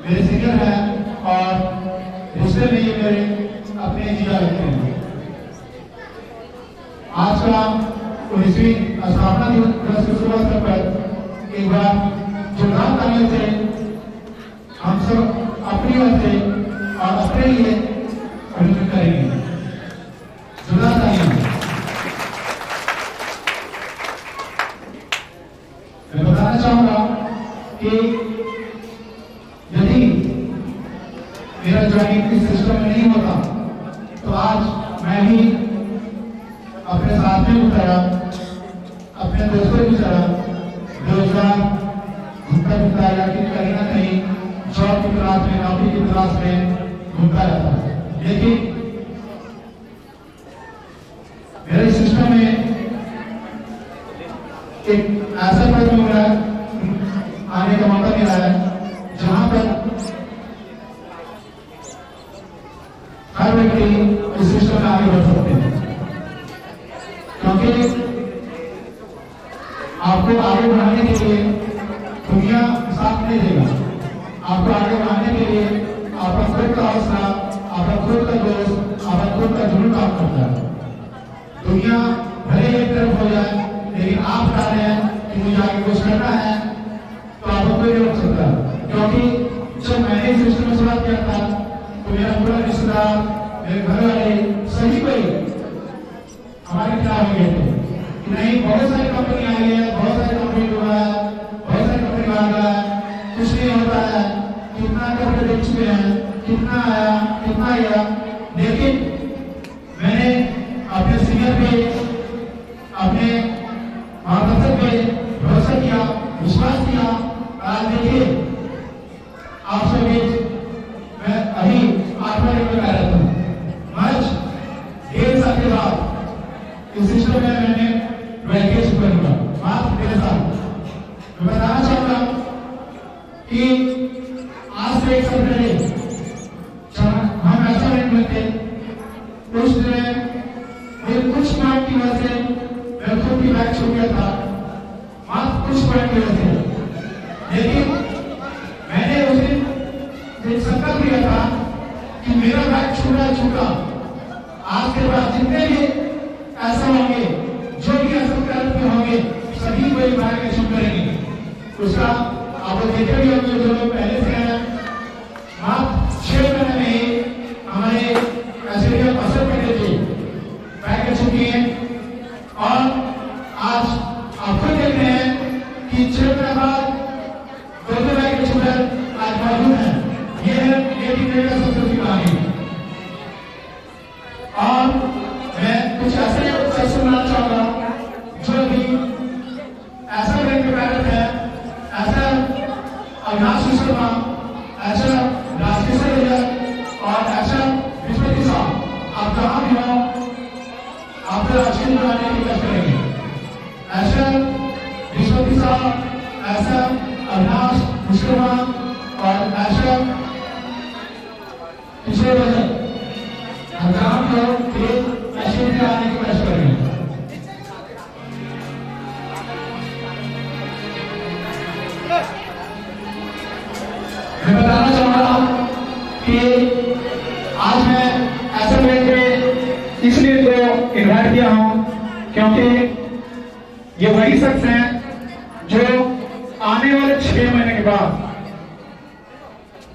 Speaker 1: मेरे सीनियर हैं और रिश्ते में ये मेरे अपने जिला लगते हैं। आज का 19वीं स्थापना दिवस के शुभ अवसर पर एक बार जोरदार तालियों से हम सब अपनी ओर से और अपने लिए अभिनंदन करेंगे। जोरदार तालियां। मैं बताना चाहूंगा कि यदि मेरा ज्वाइनिंग इस सिस्टम में नहीं होता तो आज मैं ही अपने साथ में उतरा, अपने दोस्तों की तरह बेरोजगार घूमता फिरता या कहीं ना कहीं जॉब की तलाश में, नौकरी की तलाश में घूमता रहता। लेकिन मेरे सिस्टम में एक ऐसा पद मिला आने का मौका मिला है जहां पर हर व्यक्ति इस सिस्टम में आगे बढ़ सकते हैं, क्योंकि आपको आगे बढ़ाने के लिए दुनिया साथ नहीं देगा। आपको आगे बढ़ाने के लिए आपका खुद का हौसला, आपका खुद का दोस्त, आपका खुद का जुनून काम करता है। दुनिया भले एक तरफ हो जाए, लेकिन आप बता रहे हैं कि मुझे आगे कुछ करना है तो आपको कोई नहीं रोक सकता। क्योंकि जब मैंने इस सिस्टम में शुरुआत किया था तो मेरा पूरा रिश्तेदार, मेरे घर वाले, सभी कोई हमारे खिलाफ हो गए थे कि नहीं, बहुत सारी कंपनी आई है, बहुत सारी कंपनी हुआ है, बहुत सारी कंपनी आ गया है, कुछ नहीं होता है, कितना करके देख चुके हैं, कितना आया, कितना आया। लेकिन मैंने अपने सीनियर पे, अपने मार्गदर्शक पे भरोसा किया, विश्वास किया। आज देखिए आप सब मैं अभी 8वां में कह रहा था, आज 1.5 साल के बाद इस सिस्टम में मैंने ग्रेजुएट शुरू हुआ, मात्र 1.5 साल। मैं बताना चाहूंगा कि आज से 1 साल पहले हम ऐसा नहीं बनते, उस दिन कुछ पॉइंट की वजह से मैं खुद की बैग छूट गया था, मात्र कुछ पॉइंट की वजह से। लेकिन मैंने उस दिन एक संकल्प लिया था कि मेरा बैग छूटा, आज के बाद जितने भी ऐसा होंगे, जो भी ऐसा करते होंगे, सभी को एक बैग छूट करेंगे। उसका आप देखे भी होंगे, जो लोग पहले से हैं, मात्र 6 महीने में ही हमारे ऐसे असर पड़े थे, बैग छूटी है। और आज आप खुद देख रहे हैं कि 6 महीने बाद 2 बैग छूटर आज मौजूद है। ये है मेरी का सबसे बड़ी कहानी। और मैं कुछ ऐसे सुनना चाहूंगा जो भी ऐसा बैंक में कार्यरत है, ऐसा अविनाश विश्वकर्मा, ऐसा राजकिशोर भैया और ऐसा विश्वपति साहब, आप जहां भी हो आपको राजकीय बनाने की कोशिश करेंगे। ऐसा विश्वपति साहब, ऐसा अविनाश विश्वकर्मा और ऐसा किशोर भैया, आप जहां भी हो ऐसे आने की कोशिश करेंगे। मैं बताना चाहूंगा कि आज मैं ऐसा बैंक में इसलिए तो इन्वाइट किया हूं क्योंकि ये वही शख्स हैं जो आने वाले 6 महीने के बाद,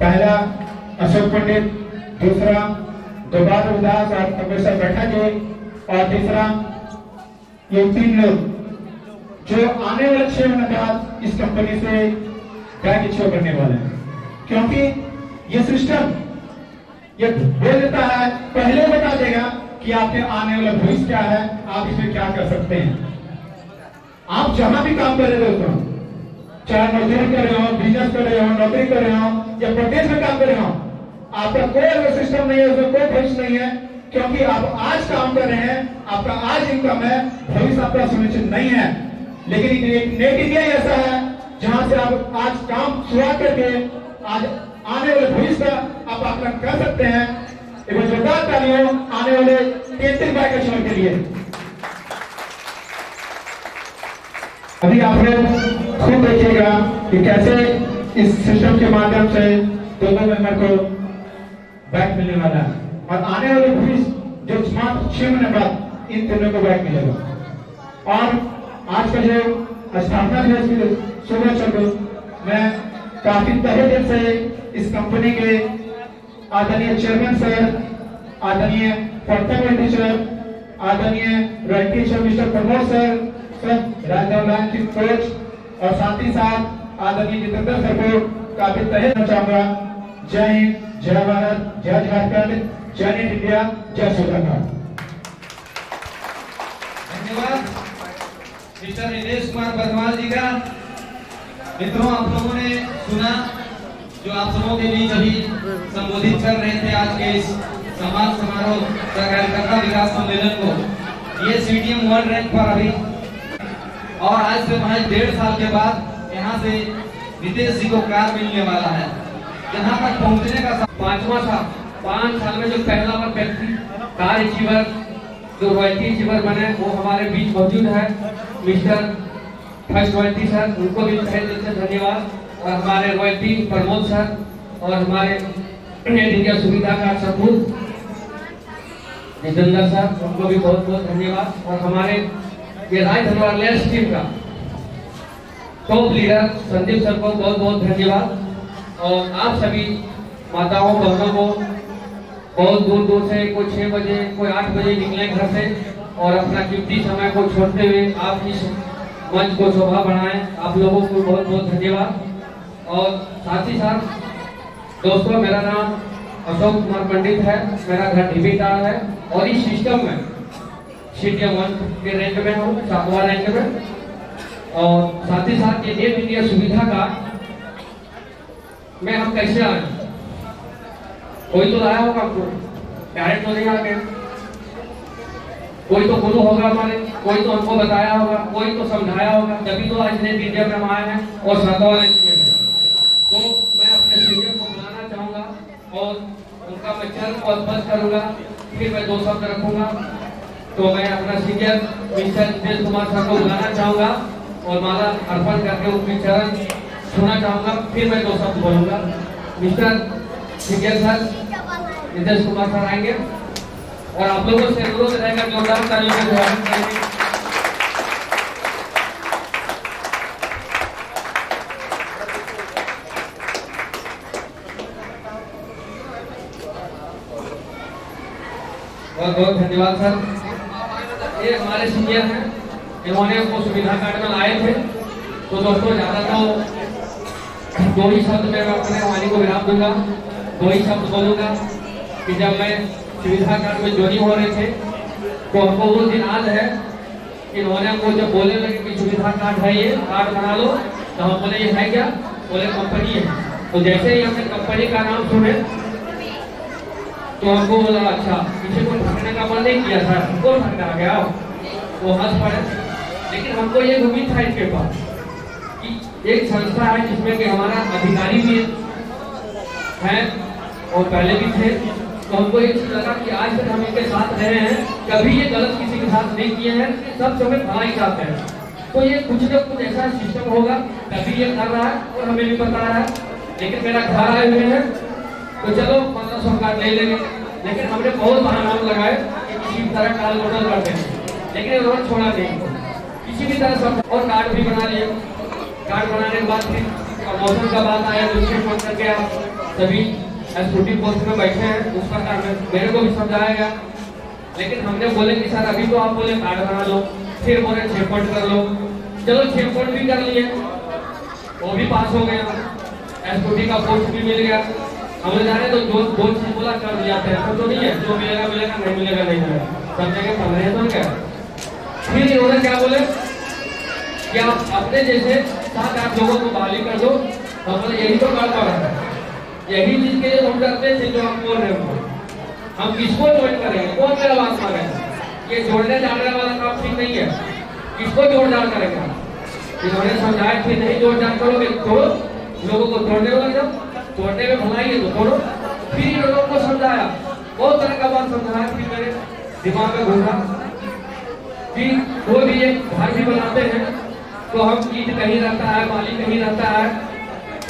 Speaker 1: पहला अशोक पंडित, दूसरा दोबारा उदास और प्रोफेसर बैठा जी, और तीसरा ये 3 लोग जो आने वाले 6 महीने बाद इस कंपनी से बैंक इश्यू करने वाले हैं। क्योंकि ये सिस्टम ये बोल देता है, पहले बता देगा कि आपके आने वाला भविष्य क्या है, आप इसमें क्या कर सकते हैं। आप जहां भी काम कर रहे हो, चाहे मजदूरी कर रहे हो, बिजनेस कर रहे हो, नौकरी कर रहे हो या प्रोजेक्ट में काम कर रहे हो, आपका कोई ऐसा सिस्टम नहीं है, उसमें कोई भविष्य नहीं है। क्योंकि आप आज काम कर रहे हैं, आपका आज इनकम है, भविष्य आपका सुनिश्चित नहीं है। लेकिन एक नेट इंडिया ऐसा है जहां से आप आज काम शुरुआत करके आज आने वाले भविष्य का आप आकलन कर सकते हैं। एक जोरदार तालियों आने वाले 33 बाइक के लिए। अभी आप लोग खुद देखिएगा कि कैसे इस सिस्टम के माध्यम से 2 मेंबर को बैक मिलने वाला है। और आने वाले भविष्य जो मात्र 6 महीने बाद इन तीनों को बैग मिलेगा। और आज का जो स्थापना दिवस की शुभ मैं काफी तहे दिल से इस कंपनी के आदरणीय चेयरमैन सर, आदरणीय प्रथम टीचर, आदरणीय royalty teacher mister Pramod sir Rajnarayan की कोच और साथ ही साथ आदरणीय जितेंद्र सर को काफी तहे देना चाहूंगा। जय हिंद, जय भारत, जय झारखंड, जय नीट इंडिया, जय सुधाकर।
Speaker 3: धन्यवाद मिस्टर निलेश कुमार बरवाल जी का। मित्रों, आप लोगों ने सुना जो आप सबों के बीच अभी संबोधित कर रहे थे आज के इस सम्मान समारोह कार्यकर्ता विकास सम्मेलन को। ये सीडीएम वर्ल्ड रैंक पर अभी और आज से महज 1.5 साल के बाद यहाँ से नितेश जी को कार मिलने वाला है। यहाँ तक पहुँचने का 5वां था। 5 साल में जो पहला व्यक्ति कार अचीवर जो रॉयल्टी अचीवर बने वो हमारे बीच मौजूद है, मिस्टर फर्स्ट रॉयल्टी सर, उनको भी तहे दिल से धन्यवाद। और हमारे रॉयल्टी प्रमोद सर और हमारे नीट इंडिया सुविधा का सपूत जितेंद्र सर, उनको भी बहुत बहुत धन्यवाद। और हमारे ये राजधनवार टीम का टॉप लीडर संदीप सर को बहुत बहुत धन्यवाद। और आप सभी माताओं बहनों को बहुत दूर दूर से, कोई 6 बजे कोई 8 बजे निकले घर से और अपना कीमती समय को छोड़ते हुए आप इस मंच को शोभा बढ़ाएं। आप लोगों को बहुत बहुत धन्यवाद। और साथ ही साथ दोस्तों, मेरा नाम अशोक कुमार पंडित है, मेरा घर ढीबीटाल है और इस सिस्टम में सीडीएम 1 के रैंक में हूँ, 7वां रैंक में। और साथ ही साथ ये नीट इंडिया सुविधा का मैं हम कैसे आए, कोई तो लाया होगा आपको, डायरेक्ट तो नहीं आके, कोई तो गुरु होगा हमारे, कोई तो हमको बताया होगा, कोई तो समझाया होगा, तभी तो आज नीट इंडिया में हम आए हैं और 7वां रैंक में हैं। तो मैं अपने सीनियर को बुलाना चाहूंगा और उनका मैं चरण को स्पर्श करूंगा, फिर मैं 2 शब्द रखूंगा। तो मैं अपना senior mister Nitesh Kumar sir को बुलाना चाहूंगा और माला अर्पण करके उनके चरण छूना चाहूंगा, फिर मैं 2 शब्द बोलूंगा। Mister senior sir Nitesh Kumar sir आएंगे और आप लोगों से अनुरोध रहेगा जोरदार तालियों से स्वागत करेंगे। बहुत बहुत धन्यवाद सर। ये हमारे सीनियर हैं, इन्होंने वो सुविधा कार्ड में लाए थे। तो दोस्तों, ज्यादा तो 2 ही शब्द में अपने वाणी को विराम दूंगा। 2 ही शब्द बोलूंगा कि जब मैं सुविधा कार्ड में ज्वाइन हो रहे थे तो हमको वो दिन याद है, इन्होंने हमको जब बोलने लगे कि सुविधा कार्ड है, ये कार्ड बना लो, तो हम बोले ये है क्या? बोले कंपनी है। तो जैसे ही हमने कंपनी का नाम सुने तो हमको बोला अच्छा, किसी को ठगने का मन नहीं किया था, हमको ठगना आ गया, वो हंस पड़े। लेकिन हमको ये उम्मीद था इनके पास कि एक संस्था है जिसमें कि हमारा अधिकारी भी है और पहले भी थे। तो हमको ये चीज लगा कि आज तक हम इनके साथ रहे हैं, कभी ये गलत किसी के साथ नहीं किए हैं, सब समय भलाई चाहते हैं। तो ये कुछ न कुछ ऐसा सिस्टम होगा, तभी ये कर रहा है और हमें भी बता रहा है। लेकिन मेरा घर आए हुए हैं तो चलो 1500 कार्ड ले लेंगे। लेकिन हमने बहुत बहाना लगाए कि किसी भी तरह कार्ड ऑर्डर करते हैं, लेकिन उन्होंने छोड़ा नहीं, किसी भी तरह सब। और कार्ड भी बना लिए। कार्ड बनाने के बाद फिर मौसम का बात आया, दूसरे फोन करके आप सभी एसओटी पोस्ट में बैठे हैं, उस प्रकार में मेरे को भी समझाया गया। लेकिन हमने बोले कि सर अभी तो आप बोले कार्ड बना लो, फिर बोले 6 पॉइंट कर लो। चलो 6 पॉइंट भी कर लिए, वो भी पास हो गया, एसओटी का पोस्ट भी मिल गया। हम जाने तो जो 2 चीज बोला कर दिया था, तो नहीं है, जो मिलेगा मिलेगा, नहीं मिलेगा नहीं मिलेगा, सब जगह 15 तो क्या। फिर इन्होंने क्या बोले कि आप अपने जैसे 7-8 लोगों को बहाली कर दो। हम बोले यही तो गड़बड़ है, यही चीज के लिए हम डरते थे जो हम बोल रहे हो। हम किसको ज्वाइन करेंगे, कौन मेरा बात मानेगा? ये जोड़ने जाने वाला काम ठीक नहीं है, किसको जोड़दार करेगा? इन्होंने समझाया कि नहीं जोड़दार करोगे तो लोगों को तोड़ने लग जाओ, तोड़ने में भलाई है तो तोड़ो। फिर इन लोगों को समझाया, बहुत तरह का बात समझाया। फिर मेरे दिमाग में घूमा कि वो भी एक घर भी बनाते हैं तो हम ईट कहीं रहता है, माली कहीं रहता है,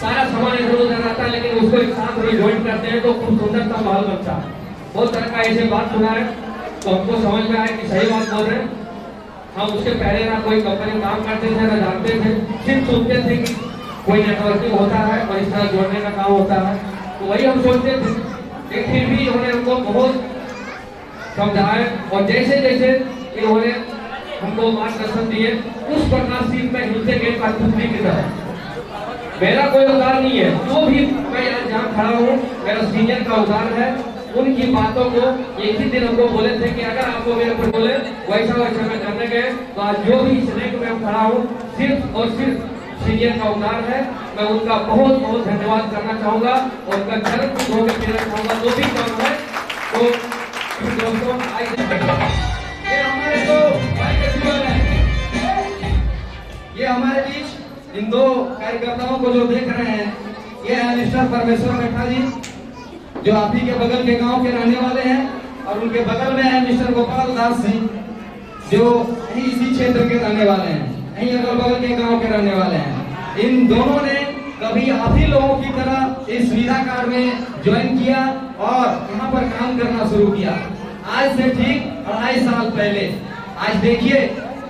Speaker 3: सारा सामान इधर उधर रहता है, लेकिन उसको एक साथ ज्वाइन करते हैं तो खूब सुंदर सा माहौल बनता है। बहुत तरह का ऐसे बात सुना है। तो हमको समझ में आया कि सही बात बोल रहे हैं। हम उसके पहले ना कोई कंपनी में काम करते थे, ना जानते थे, सिर्फ सोचते थे कि कोई नेटवर्किंग होता है और इस तरह जोड़ने का काम होता है, तो वही हम सोचते थे। लेकिन फिर भी इन्होंने हमको बहुत समझाए और जैसे जैसे इन्होंने हमको मार्गदर्शन दिए उस प्रकार से मैं हिलते गए कठपुतली की तरह। मेरा कोई उदाहरण नहीं है, जो भी मैं यहाँ जहाँ खड़ा हूँ मेरा सीनियर का उदाहरण है। उनकी बातों को एक ही दिन हमको बोले थे कि अगर आपको मेरे ऊपर बोले वैसा वैसा मैं करने गए, तो आज जो भी इस रैंक में हम खड़ा हूँ सिर्फ और सिर्फ सीनियर का उदाहरण है। मैं उनका बहुत बहुत धन्यवाद करना चाहूँगा और उनका चरण पूछ होकर देना चाहूँगा। जो भी काम है तो दोस्तों ये हमारे दो भाई के जीवन है। ये हमारे बीच इन दो कार्यकर्ताओं को जो देख रहे हैं, ये है मिस्टर परमेश्वर मेठा जी, जो आप ही के बगल के गांव के रहने वाले हैं, और उनके बगल में है मिस्टर गोपाल दास सिंह, जो यही इसी क्षेत्र के रहने वाले हैं, यही अगल बगल के गांव के रहने वाले हैं। इन दोनों ने कभी आप ही लोगों की तरह इस सुविधा कार्ड में ज्वाइन किया और यहाँ पर काम करना शुरू किया। आज से ठीक 2.5 साल पहले। आज देखिए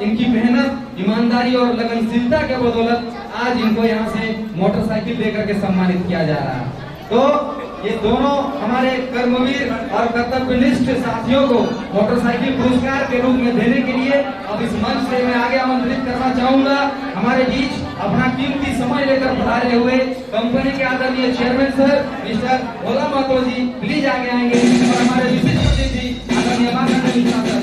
Speaker 3: इनकी मेहनत, ईमानदारी और लगनशीलता के बदौलत आज इनको यहाँ से मोटरसाइकिल देकर के सम्मानित किया जा रहा है। तो ये दोनों हमारे कर्मवीर और कर्तव्यनिष्ठ साथियों को मोटरसाइकिल पुरस्कार के रूप में देने के लिए अब इस मंच से मैं आगे आमंत्रित करना चाहूंगा। हमारे बीच अपना कीमती समय लेकर पधारे हुए कंपनी के आदरणीय chairman sir mister Bhola Mahto ji please आगे आएंगे और हमारे विशिष्ट अतिथि आदरणीय माननीय मिश्रा सर।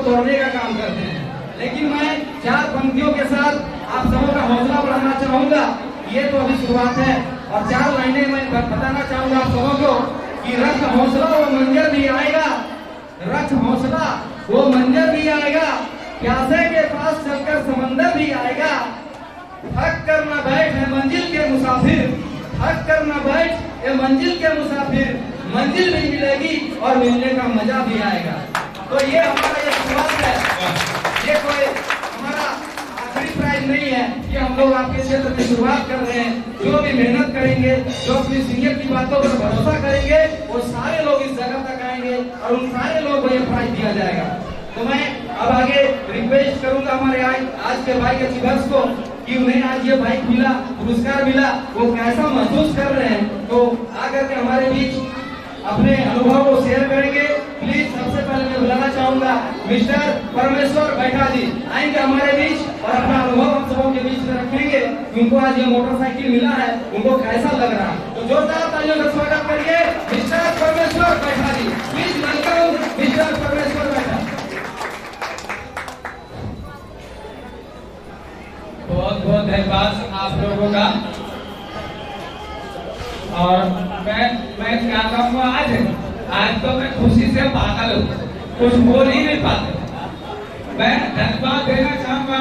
Speaker 3: तोड़ने का काम करते हैं, लेकिन मैं 4 पंक्तियों के साथ आप सबों का हौसला बढ़ाना चाहूंगा। ये तो अभी शुरुआत है और 4 लाइनें मैं बताना चाहूंगा आप सबों को कि रख हौसला वो मंजर भी आएगा, रख हौसला वो मंजर भी आएगा, प्यासे के पास चलकर समंदर भी आएगा, थक कर न बैठ है मंजिल के मुसाफिर, थक कर न बैठ ये मंजिल के मुसाफिर, मंजिल भी मिलेगी और मिलने का मजा भी आएगा। तो ये हमारा ये शुरुआत है, ये कोई हमारा आखिरी प्राइज नहीं है, ये हम लोग आपके क्षेत्र में शुरुआत कर रहे हैं। जो भी मेहनत करेंगे, जो अपनी सीनियर की बातों पर भरोसा करेंगे, वो सारे लोग इस जगह तक आएंगे और उन सारे लोगों को ये प्राइज दिया जाएगा। तो मैं अब आगे रिक्वेस्ट करूंगा हमारे आज के भाई अचीवर्स को कि उन्हें आज ये बाइक मिला, पुरस्कार मिला, वो कैसा महसूस कर रहे हैं, तो आकर के हमारे बीच अपने अनुभव को शेयर करेंगे। प्लीज सबसे पहले मैं बुलाना चाहूंगा मिस्टर परमेश्वर बैठा जी आएंगे हमारे बीच और अपना अनुभव हम सबों के बीच में रखेंगे। उनको आज ये मोटरसाइकिल मिला है, उनको कैसा लग रहा है, तो जोरदार तालियों से स्वागत करिए मिस्टर परमेश्वर बैठा जी। प्लीज वेलकम मिस्टर परमेश्वर बैठा।
Speaker 5: बहुत बहुत धन्यवाद आप लोगों का। और मैं क्या कहूँगा, आज तो मैं खुशी से पागल हूँ, कुछ बोल ही नहीं पाते। मैं धन्यवाद देना चाहूँगा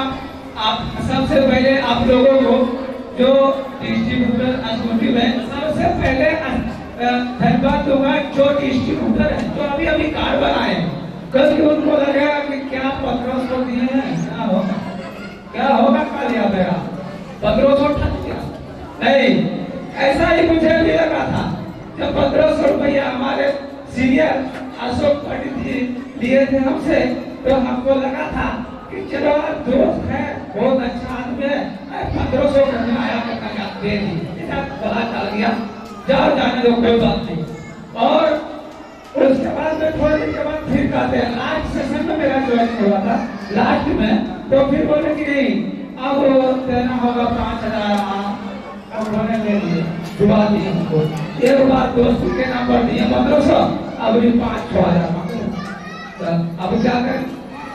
Speaker 5: आप सबसे पहले आप लोगों को जो डिस्ट्रीब्यूटर एग्जीक्यूटिव है, सबसे पहले धन्यवाद दूंगा जो डिस्ट्रीब्यूटर है जो अभी अभी कार्ड बनाए हैं। कल उनको लगेगा कि क्या 1500 दिए हैं, क्या होगा कल याद है 1500 ठग दिया। नहीं, ऐसा ही मुझे भी लगा था जब 1500 रुपया हमारे सीनियर अशोक पंडित जी लिए थे हमसे, तो हमको लगा था कि चलो दोस्त है, बहुत अच्छा आदमी है, 1500 का आया दे दी, बड़ा चल गया, जाओ जाने दो कोई बात नहीं। और उसके बाद में थोड़ी देर के बाद फिर कहते हैं, लास्ट सेशन में मेरा ज्वाइन हुआ था लास्ट में, तो फिर बोले कि नहीं अब देना होगा 5000, अब उन्होंने ले लिए, दुआ दी हमको। एक बार दोस्त के नंबर दिए 1500, अब भी 5-6 हजार। अब क्या करें,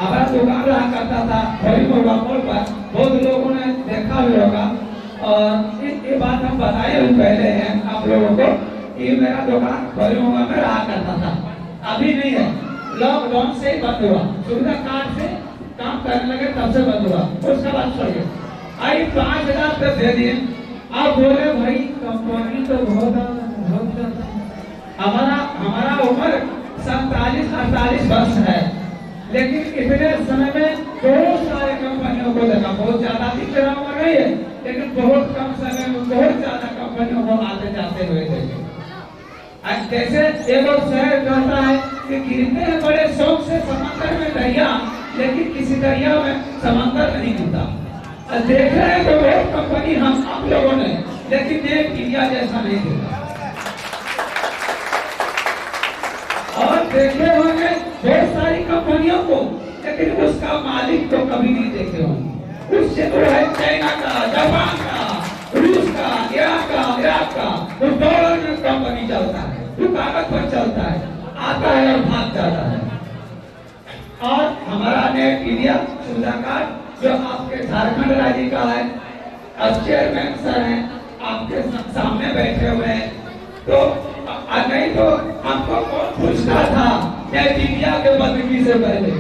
Speaker 5: हमारा दुकान रहा करता था हरी मोगा मोड़ पर, बहुत लोगों ने देखा भी होगा। और ये बात हम बताए पहले हैं आप लोगों को कि मेरा दुकान हरी मोगा में रहा करता था, अभी नहीं है, लॉकडाउन से ही बंद हुआ, सुविधा कार्ड से काम करने लगे तब से बंद हुआ, उसके बाद छोड़ गया। आई 5000 रुपये दे दिए। आप बोले भाई कंपनी तो बहुत हमारा उम्र 47-48 वर्ष है, लेकिन इतने समय में बहुत सारे कंपनियों को देखा, बहुत ज्यादा दिख रहा उम्र नहीं है, लेकिन बहुत कम समय में बहुत ज्यादा कंपनियों को आते जाते हुए देखे। जैसे एक और शहर कहता है कि गिरते हैं बड़े शौक से समंदर में दरिया, लेकिन किसी दरिया में समंदर नहीं गिरता। देख रहे हैं तो बहुत कंपनी हम आप लोगों ने, लेकिन नेट इंडिया जैसा नहीं देखा। और देखे होंगे बहुत सारी कंपनियों को, लेकिन उसका मालिक तो कभी नहीं देखे होंगे। उससे तो है चाइना का, जापान का, रूस का, इराक का, वो डॉलर में कंपनी चलता है, वो कागज पर चलता है, आता है और भाग जाता है। और हमारा नेट इंडिया सुविधा कार्ड जो आपके झारखंड राज्य का है, अब चेयरमैन सर हैं आपके सामने बैठे हुए हैं, तो नहीं तो हमको कौन पूछता था नेट इंडिया के बंदगी से पहले,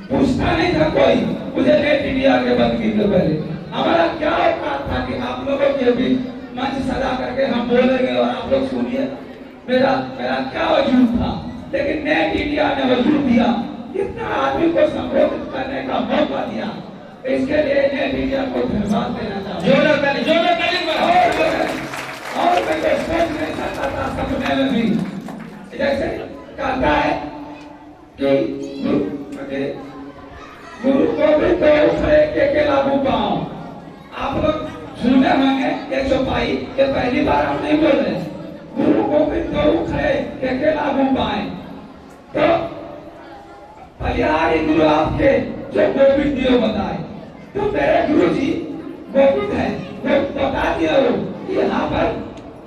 Speaker 5: पूछता नहीं था कोई मुझे नेट इंडिया के बंदगी से पहले। हमारा क्या औकात था कि आप लोगों के भी मंच सजा करके हम बोलेंगे और आप लोग सुनिए, मेरा क्या वजूद था, लेकिन नेट इंडिया ने वजूद दिया, इतना आदमी को संबोधित करने का मौका दिया, इसके लिए नेट इंडिया को धन्यवाद देना चाहूँगा। और मैं तो सोच नहीं सकता था सपने में भी, जैसे कहता है कि गुरु को भी तो के लागू पाओ। आप लोग सुने होंगे 105 ये पहली बार हम नहीं बोल रहे, गुरु को भी तो खड़े के लागू पाए। तो बलिहारी गुरु आपके जो गोविंद जी बताए, तो मेरे गुरु जी गोविंद है, वो बता दिया वो यहाँ पर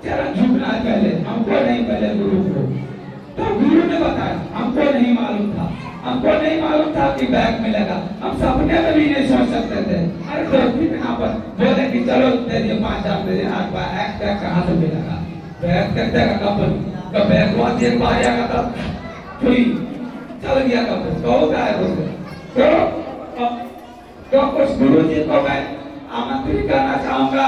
Speaker 5: चरण झुकना है पहले, हमको नहीं पहले गुरु को, तो गुरु ने बताया, हमको नहीं मालूम था कि बैग मिलेगा, हम सपने में भी नहीं सोच सकते थे। अरे दोस्ती के नाम पर बोले कि चलो दे दिए 5000 दे दिए, आज बैग कहाँ से मिलेगा, बैग कहते हैं कंपनी का बैग वहाँ एक बार आया था, चल गया कंपनी तो होता है उससे। तो कुछ गुरु जी को मैं आमंत्रित करना चाहूंगा,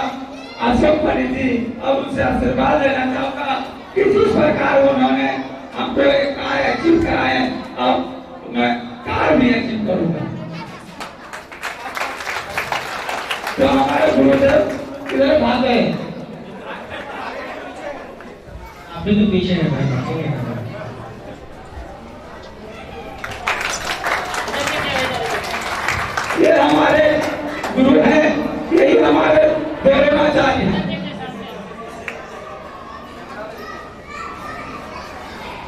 Speaker 5: अशोक पंडित जी, और उनसे आशीर्वाद लेना चाहूंगा कि जिस प्रकार उन्होंने हमको एक कार्य अचीव कराए, अब मैं कार्य भी अचीव करूंगा। तो हमारे गुरुदेव किधर भाग गए,
Speaker 4: अभी तो पीछे है भाई।
Speaker 5: ये हमारे गुरु हैं, यही हमारे प्रेरणाचार्य हैं।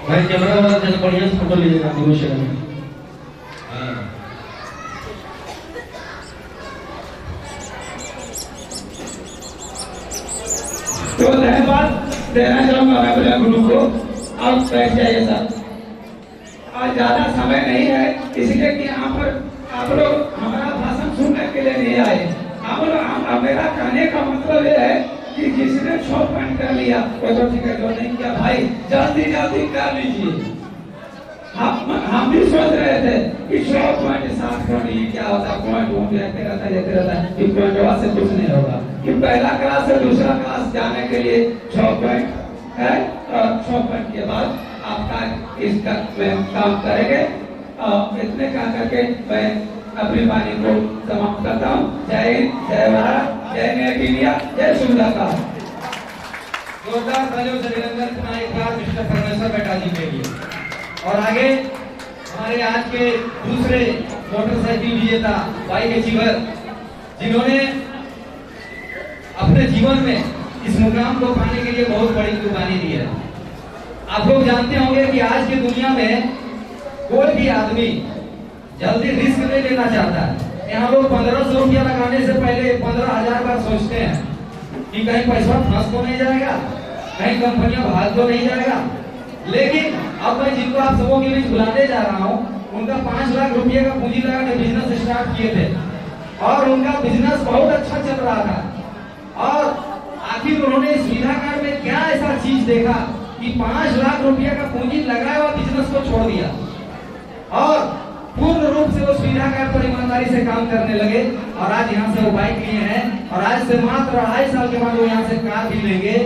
Speaker 3: भाई कैमरा वाला जरा बढ़िया से फोटो लीजिएगा गुरु से।
Speaker 5: तो धन्यवाद देना चाहूंगा मैं अपने गुरु को। आप बैठ जाइए सर, आज ज्यादा समय नहीं है, इसलिए कि यहाँ पर आप लोग हमारा भाषण सुनने के लिए नहीं आए। आप लोग, मेरा कहने का मतलब ये है कि जिसने 100 पॉइंट कर लिया वो तो ठीक है, जो नहीं किया भाई जल्दी जल्दी कर लीजिए। हम भी सोच रहे थे कि 100 पॉइंट 60 पॉइंट ये क्या होता, पॉइंट वो लेते रहता है कि पॉइंट से कुछ नहीं होगा। कि पहला क्लास से दूसरा क्लास जाने के लिए 100 पॉइंट है, और 100 पॉइंट के बाद आपका इसका में काम करेंगे। इतने कहा करके मैं अपनी वाणी को समाप्त करता हूँ। जय हिंद, जय भारत, जय मेक इंडिया, जय सुंदरता।
Speaker 3: जोरदार तालियों से अभिनंदन करना एक बार मिस्टर परमेश्वर बेटा जी के लिए। और आगे हमारे आज के दूसरे मोटरसाइकिल विजेता बाइक अचीवर, जिन्होंने अपने जीवन में इस मुकाम को पाने के लिए बहुत बड़ी कुर्बानी दी है। आप लोग जानते होंगे कि आज की दुनिया में कोई भी आदमी जल्दी रिस्क नहीं लेना चाहता है। यहाँ लोग 1500 रुपया लगाने से पहले 15,000 बार सोचते हैं कि कहीं पैसा फंस तो नहीं जाएगा, कहीं कंपनियां भाग तो नहीं जाएगा। लेकिन अब मैं जिनको आप सबों के बीच बुलाने जा रहा हूँ, उनका 5 लाख रुपये का पूंजी लगा के बिजनेस स्टार्ट किए थे और उनका बिजनेस बहुत अच्छा चल रहा था। और आखिर उन्होंने सुविधा कार्ड में क्या ऐसा चीज देखा कि 5 लाख रुपये का पूंजी लगाया और बिजनेस को छोड़ दिया और पूर्ण रूप से वो सुविधा कार्ड पर ईमानदारी से काम करने लगे। और आज यहाँ से वो बाइक लिए हैं और आज से मात्र 2.5 साल के बाद वो यहाँ से कार भी लेंगे।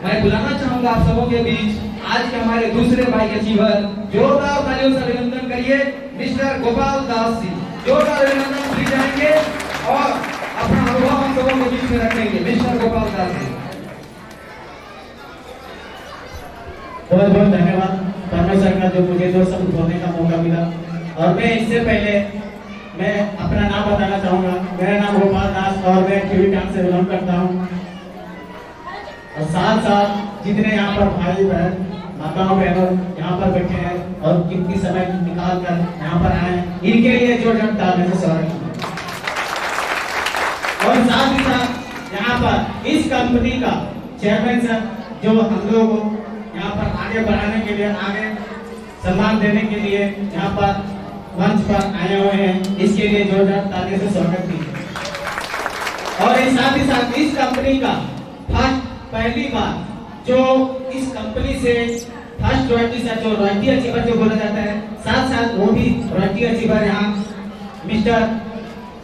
Speaker 3: मैं बुलाना चाहूंगा आप सबों के बीच आज के हमारे दूसरे बाइक अचीवर, जोरदार तालियों से अभिनंदन करिए मिस्टर गोपाल दास जी। जोरदार अभिनंदन दी जाएंगे और अपना अनुभव हम सबों के बीच में रखेंगे। मिस्टर गोपाल दास जी,
Speaker 6: बहुत बहुत धन्यवाद परमेश्वर का जो मुझे 2 शब्द बोलने का मौका मिला। और मैं इससे पहले मैं अपना नाम बताना चाहूंगा। मेरा नाम गोपाल दास और मैं टीवी से बिलोंग करता हूँ। और साथ साथ जितने यहाँ पर भाई बहन माताओं बहनों यहाँ पर बैठे हैं और कितनी समय निकाल कर यहाँ पर आए हैं, इनके लिए जोरदार तालियों से स्वागत है। और साथ ही साथ यहाँ पर इस कंपनी का चेयरमैन सर जो हम लोगों को यहाँ पर आगे बढ़ाने के लिए, आगे सम्मान देने के लिए यहाँ पर मंच पर आए हुए हैं, इसके लिए जोरदार तालियों से स्वागत कीजिए। और साथ ही साथ इस कंपनी का पहली बार जो इस कंपनी से फर्स्ट रॉयल्टी सर, जो रॉयल्टी अचीवर जो बोला जाता है, साथ साथ वो भी रॉयल्टी अचीवर यहाँ मिस्टर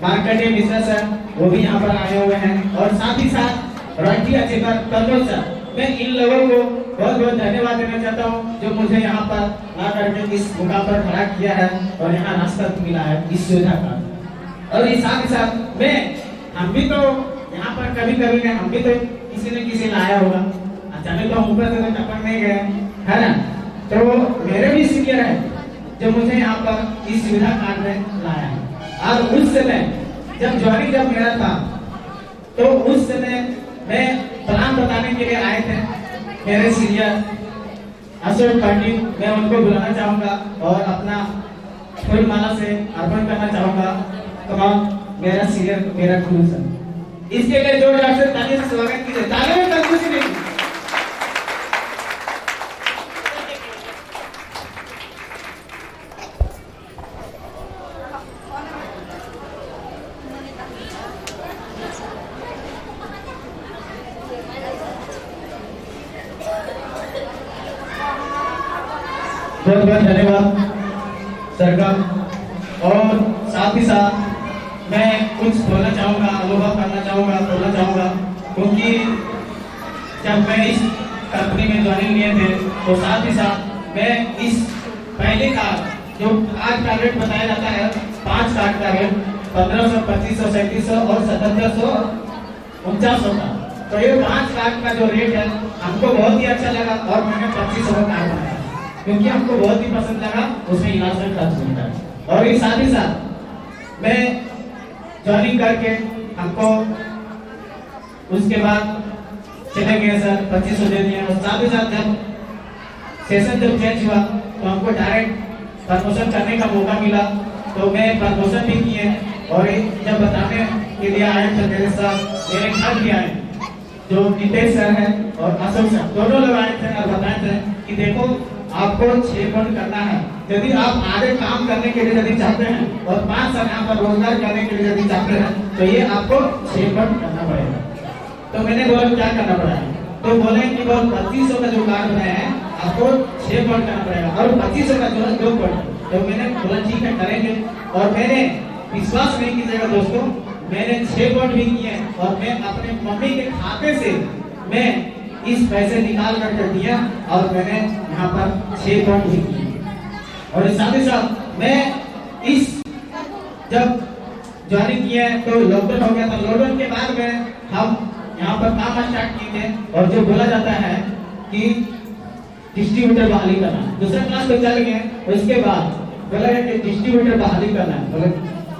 Speaker 6: मार्कंडेय मिश्रा सर वो भी यहाँ पर आए हुए हैं। और साथ ही साथ रॉयल्टी अचीवर कन्नौज सर, मैं इन लोगों को बहुत बहुत धन्यवाद देना चाहता हूँ जो मुझे यहाँ पर ला करके इस मुकाम पर खड़ा किया है और यहाँ रास्ता मिला है इस सुविधा का। और इस साथ ही साथ मैं हम भी तो यहाँ पर कभी कभी हम भी तो किसी न किसी लाया होगा, अचानक तो ऊपर से टपक नहीं गए है ना। तो मेरे भी सीनियर है जो मुझे यहाँ पर इस सुविधा कार्ड में लाया है। और उस समय जब ज्वाइनिंग जब मेरा था तो उस समय मैं प्लान बताने के लिए आए थे मेरे सीनियर अशोक पाटिल, मैं उनको बुलाना चाहूंगा और अपना फूल माला से अर्पण करना चाहूंगा। कमाल मेरा सीनियर, मेरा गुरु सर, इसके लिए जोरदार से तालियों से स्वागत कीजिए। तालियों में कंजूसी नहीं। बहुत बहुत धन्यवाद सर का। और साथ ही साथ मैं कुछ बोलना चाहूँगा, अनुभव करना चाहूँगा, बोलना चाहूँगा, क्योंकि जब मैं इस कंपनी में ज्वाइनिंग लिए थे तो साथ ही साथ मैं इस पहले का जो आज का रेट बताया जाता है 5 कार्ड का रेट 1500, 2500, 3700 और 7749 का। तो ये 5 कार्ड का जो रेट है हमको बहुत ही अच्छा लगा और मैंने 2500 का कार्ड बनाया क्योंकि हमको बहुत ही पसंद लगा, उसमें इलाज का खर्च मिलता है। और साथ ही साथ मैं ज्वाइनिंग करके हमको उसके बाद चले गए सर 2500 दे दिए और साथ ही साथ जब सेशन जब चेंज हुआ तो हमको डायरेक्ट प्रमोशन करने का मौका मिला तो मैं प्रमोशन भी किए और जब बताने के लिए आए थे मेरे साथ मेरे घर भी आए जो नितेश सर है और अशोक सर दोनों लोग आए थे और बताए थे कि देखो आपको 6 पॉइंट करना है यदि आप आगे काम करने के लिए यदि चाहते हैं और 5 साल यहाँ पर रोजगार करने के लिए यदि चाहते हैं तो ये आपको 6 पॉइंट करना पड़ेगा। तो मैंने बोला क्या करना पड़ेगा तो बोले कि वो 2500 का जो कार्ड बनाया है आपको 6 पॉइंट करना पड़ेगा और 2500 का जो है 2 पॉइंट। तो मैंने बोला ठीक है करेंगे और मैंने विश्वास नहीं कीजिएगा दोस्तों मैंने 6 पॉइंट भी किए और मैं अपने मम्मी के खाते से मैं इस पैसे निकाल कर दिया और मैंने यहाँ पर 6 पॉइंट भी किए और साथ ही साथ मैं इस जब ज्वाइनिंग किया तो लॉकडाउन हो गया था लॉकडाउन के बाद में हम यहाँ पर काम स्टार्ट किए थे और जो बोला जाता है कि डिस्ट्रीब्यूटर बहाली करना दूसरा क्लास तो चल गए उसके बाद बोला गया कि डिस्ट्रीब्यूटर बहाली करना है बोले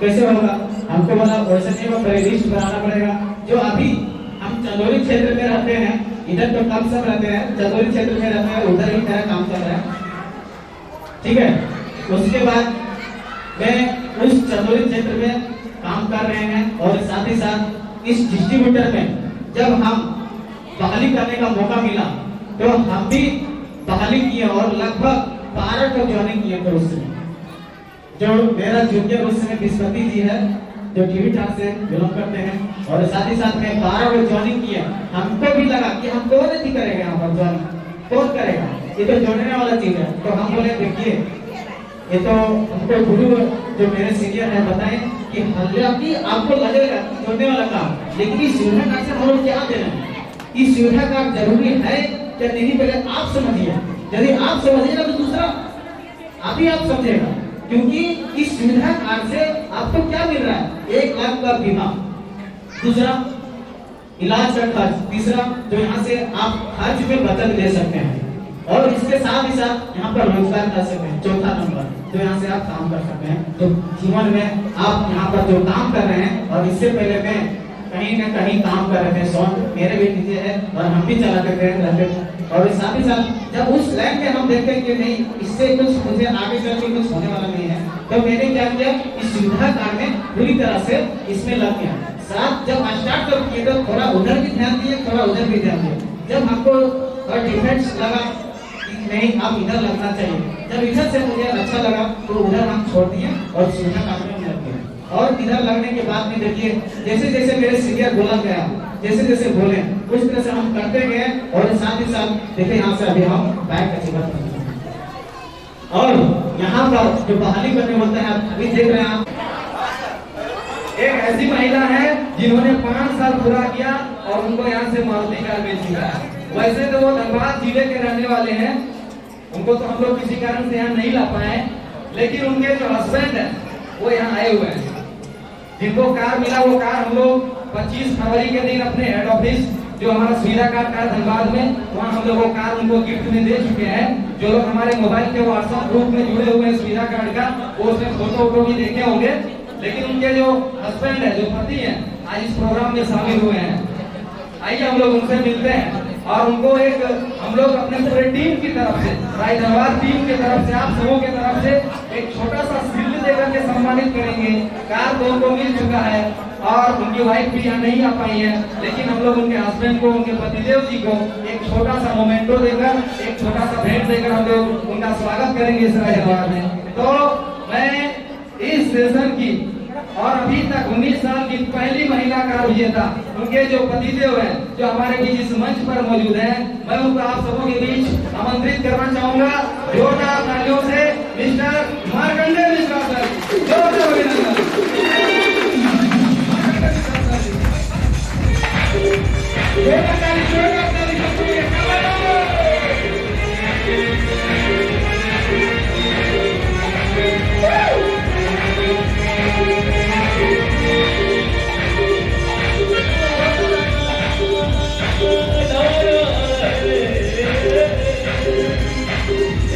Speaker 6: कैसे होगा हमको बोला वैसे नहीं होगा लिस्ट बनाना पड़ेगा जो अभी हम चंदौली क्षेत्र में रहते हैं इधर तो कम सब रहते हैं चंदौली क्षेत्र में रहते हैं उधर ही मेरा काम चल रहा है ठीक है उसके बाद मैं उस चंदौली क्षेत्र में काम कर रहे हैं और साथ ही साथ इस डिस्ट्रीब्यूटर में जब हम बहाली करने का मौका मिला तो हम भी बहाली किए और लगभग 12 को ज्वाइनिंग किए थे उसमें जो मेरा जूनियर उस समय विस्पति जी है जो टीवी टाक से बिलोंग करते हैं और साथ ही साथ में 12 को ज्वाइनिंग किया हमको भी लगा कि हम कौन नहीं करेंगे यहाँ पर ज्वाइनिंग कौन करेगा ये तो जोड़ने वाला चीज है तो हम बोले देखिए ये तो हमको गुरु जो मेरे सीनियर है बताएं कि हालांकि आपको लगेगा कि जोड़ने वाला काम लेकिन इस सुविधा कार्ड से हम लोग क्या देना है इस सुविधा कार्ड जरूरी है या नहीं पहले आप समझिए यदि आप समझिएगा तो दूसरा आप ही आप समझेगा क्योंकि इस सुविधा कार्ड से आपको क्या मिल रहा है 1 लाख का बीमा दूसरा इलाज का खर्च तीसरा जो यहाँ से आप खर्च में बचत ले सकते हैं और इसके साथ ही साथ यहाँ पर रोजगार कर सकते हैं चौथा नंबर जो यहाँ से आप काम कर सकते हैं तो जीवन में आप यहाँ पर जो काम कर रहे हैं और इससे पहले मैं कहीं ना कहीं काम कर रहे थे सॉन्ग मेरे भी नीचे है और हम भी चलाते रहते और साथ ही साथ जब उस लाइन में हम देखते कि नहीं इससे कुछ मुझे आगे चल के कुछ होने वाला नहीं है तो मैंने क्या किया इस सुविधा कार्ड में पूरी तरह से इसमें लग गया साथ जब स्टार्ट कर किए तो थोड़ा उधर भी ध्यान दिए थोड़ा उधर भी ध्यान दिए जब हमको डिफरेंस लगा नहीं आप इधर लगना चाहिए जब इधर से मुझे अच्छा लगा तो उधर हम छोड़ दिए और सुविधा कार्ड में लग गए और इधर लगने के बाद में देखिए जैसे जैसे मेरे सीनियर बोला गया जैसे जैसे बोले उस तरह से हम करते गए और साथ ही साथ देखिए यहाँ से अभी हम बैक का जीवन और यहाँ पर जो बहाली करने होता है अभी देख रहे हैं आप एक ऐसी महिला है जिन्होंने 5 साल पूरा किया और उनको यहाँ से मारुति कार मिल चुका है वैसे तो वो धनबाद जिले के रहने वाले हैं उनको तो हम लोग किसी कारण से यहाँ नहीं ला पाए लेकिन उनके जो हस्बैंड है वो यहाँ आए हुए हैं जिनको कार मिला वो कार हम लोग 25 फरवरी के दिन अपने हेड ऑफिस जो हमारा सुविधा कार्ड का धनबाद में वहाँ हम लोग वो कार उनको गिफ्ट में दे चुके हैं जो लोग हमारे मोबाइल के व्हाट्सएप ग्रुप में जुड़े हुए हैं सुविधा कार्ड का वो उसमें फोटो वोटो भी देखे होंगे लेकिन उनके जो हस्बैंड है जो पति है आज इस प्रोग्राम में शामिल हुए हैं आइए हम लोग उनसे मिलते हैं और उनको एक हम लोग अपने पूरे टीम की तरफ से धनबाद टीम की तरफ से आप सबों की तरफ से एक छोटा सा शील्ड देकर के सम्मानित करेंगे कार तो उनको मिल चुका है और उनकी वाइफ भी यहाँ नहीं आ पाई है लेकिन हम लोग उनके हस्बैंड को उनके पतिदेव जी को एक छोटा सा मोमेंटो देकर एक छोटा सा भेंट देकर हम लोग उनका स्वागत करेंगे इस धन्यवाद में तो मैं इस सेशन की और अभी तक 19 साल की पहली महिला कार विजेता उनके जो पतिदेव हैं जो हमारे बीच इस मंच पर मौजूद हैं मैं उनको आप सबों के बीच आमंत्रित करना चाहूंगा जोरदार तालियों से मिस्टर मार्कंडेय मिश्रा सर जोरदार अभिनंदन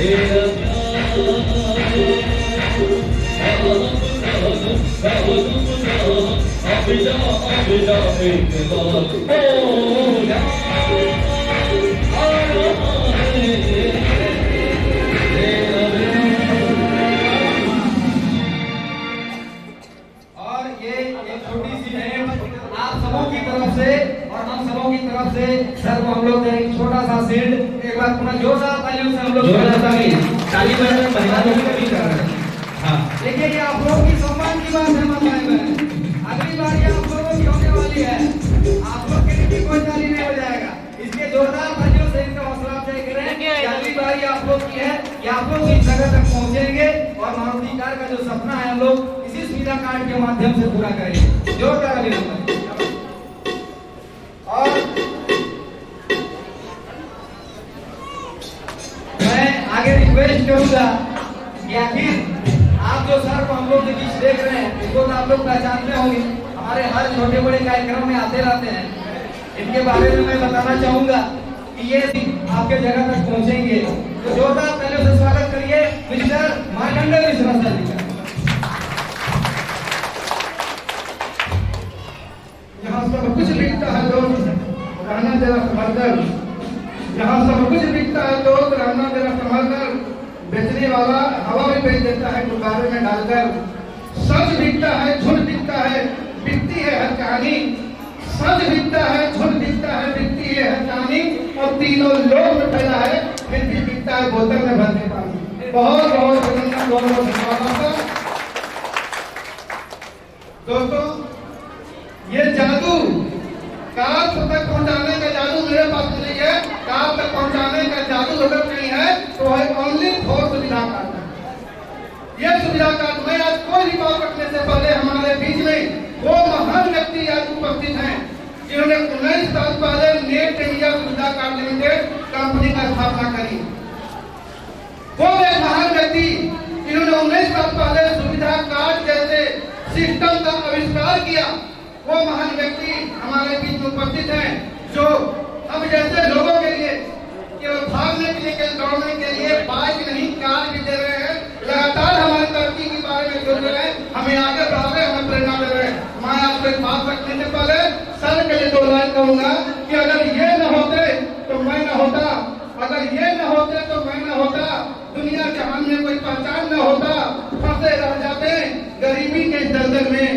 Speaker 2: Hey,
Speaker 3: और ये एक छोटी सी भेंट आप सबों की तरफ से और हम सबों की तरफ से सर को हम लोग एक छोटा सा सील्ड एक बार पुनः जोरदार तालियों से हम लोग ताली बजाने महिला लोग भी कर रहे हैं। हाँ देखिए ये आप लोगों की सम्मान की बात है माताएं बहन, अगली बार ये आप लोगों की होने वाली है, आप लोग के लिए भी कोई ताली नहीं बजाएगा, इसलिए जोरदार तालियों से इनका हौसला अफजाई करें कि अगली बार ये आप लोग की है कि आप लोग इस जगह तक पहुंचेंगे और मारुति कार का जो सपना है हम लोग इसी सुविधा कार्ड के माध्यम से पूरा करेंगे। जोरदार ताली। और मैं आगे रिक्वेस्ट करूंगा कि आखिर आप जो सर को हम लोग के बीच देख रहे हैं इनको तो आप लोग पहचानते होंगे, हमारे हर छोटे बड़े कार्यक्रम में आते रहते हैं, इनके बारे में मैं बताना चाहूंगा कि ये आपके जगह तक पहुंचेंगे, तो जोरदार तालियों से स्वागत करिए मिस्टर मार्कंडेय मिश्रा सर जी का।
Speaker 1: यहाँ सब कुछ बिकता है दोस्त, रहना जरा संभल कर। यहाँ सब कुछ बिकता है दोस्त, रहना जरा संभल कर। बेचने वाला हवा में बेच देता है गुब्बारे में डालकर। सच बिकता है, झूठ बिकता है, बिकती है हर कहानी। सच बिकता है, झूठ बिकता है, बिकती है हर कहानी। और तीनों लोग में फैला है, फिर भी बिकता है बोतल में भर के पानी। बहुत बहुत अभिनंदन, बहुत बहुत धन्यवाद। दोस्तों ये जादू कार तक पहुंचाने का जादू मेरे पास नहीं है। कार तक पहुंचाने का जादू अगर कहीं है तो है ओनली फॉर सुविधा कार्ड। ये सुविधा कार्ड में आज कोई भी बात रखने से पहले हमारे बीच में वो महान व्यक्ति आज उपस्थित हैं जिन्होंने 19 साल पहले नेट इंडिया सुविधा कार्ड लिमिटेड कंपनी का स्थापना करी। वो एक महान व्यक्ति जिन्होंने 19 साल पहले सुविधा कार्ड जैसे सिस्टम का आविष्कार किया, वो महान व्यक्ति हमारे बीच में उपस्थित हैं जो अब जैसे लोगों के लिए केवल भागने के लिए, केवल दौड़ने के लिए बाइक नहीं कार भी दे रहे हैं। लगातार हमारी तरक्की के बारे में सोच रहे हैं, हमें आगे बढ़ा रहे हैं, हमें प्रेरणा दे रहे हैं। मैं आपको एक बात रखने से पहले सर के लिए 2 लाइन कहूंगा कि अगर ये न होते तो मैं न होता, अगर ये न होते तो मैं न होता, दुनिया जहान में कोई पहचान न होता, फंसे रह जाते गरीबी के दलदल में,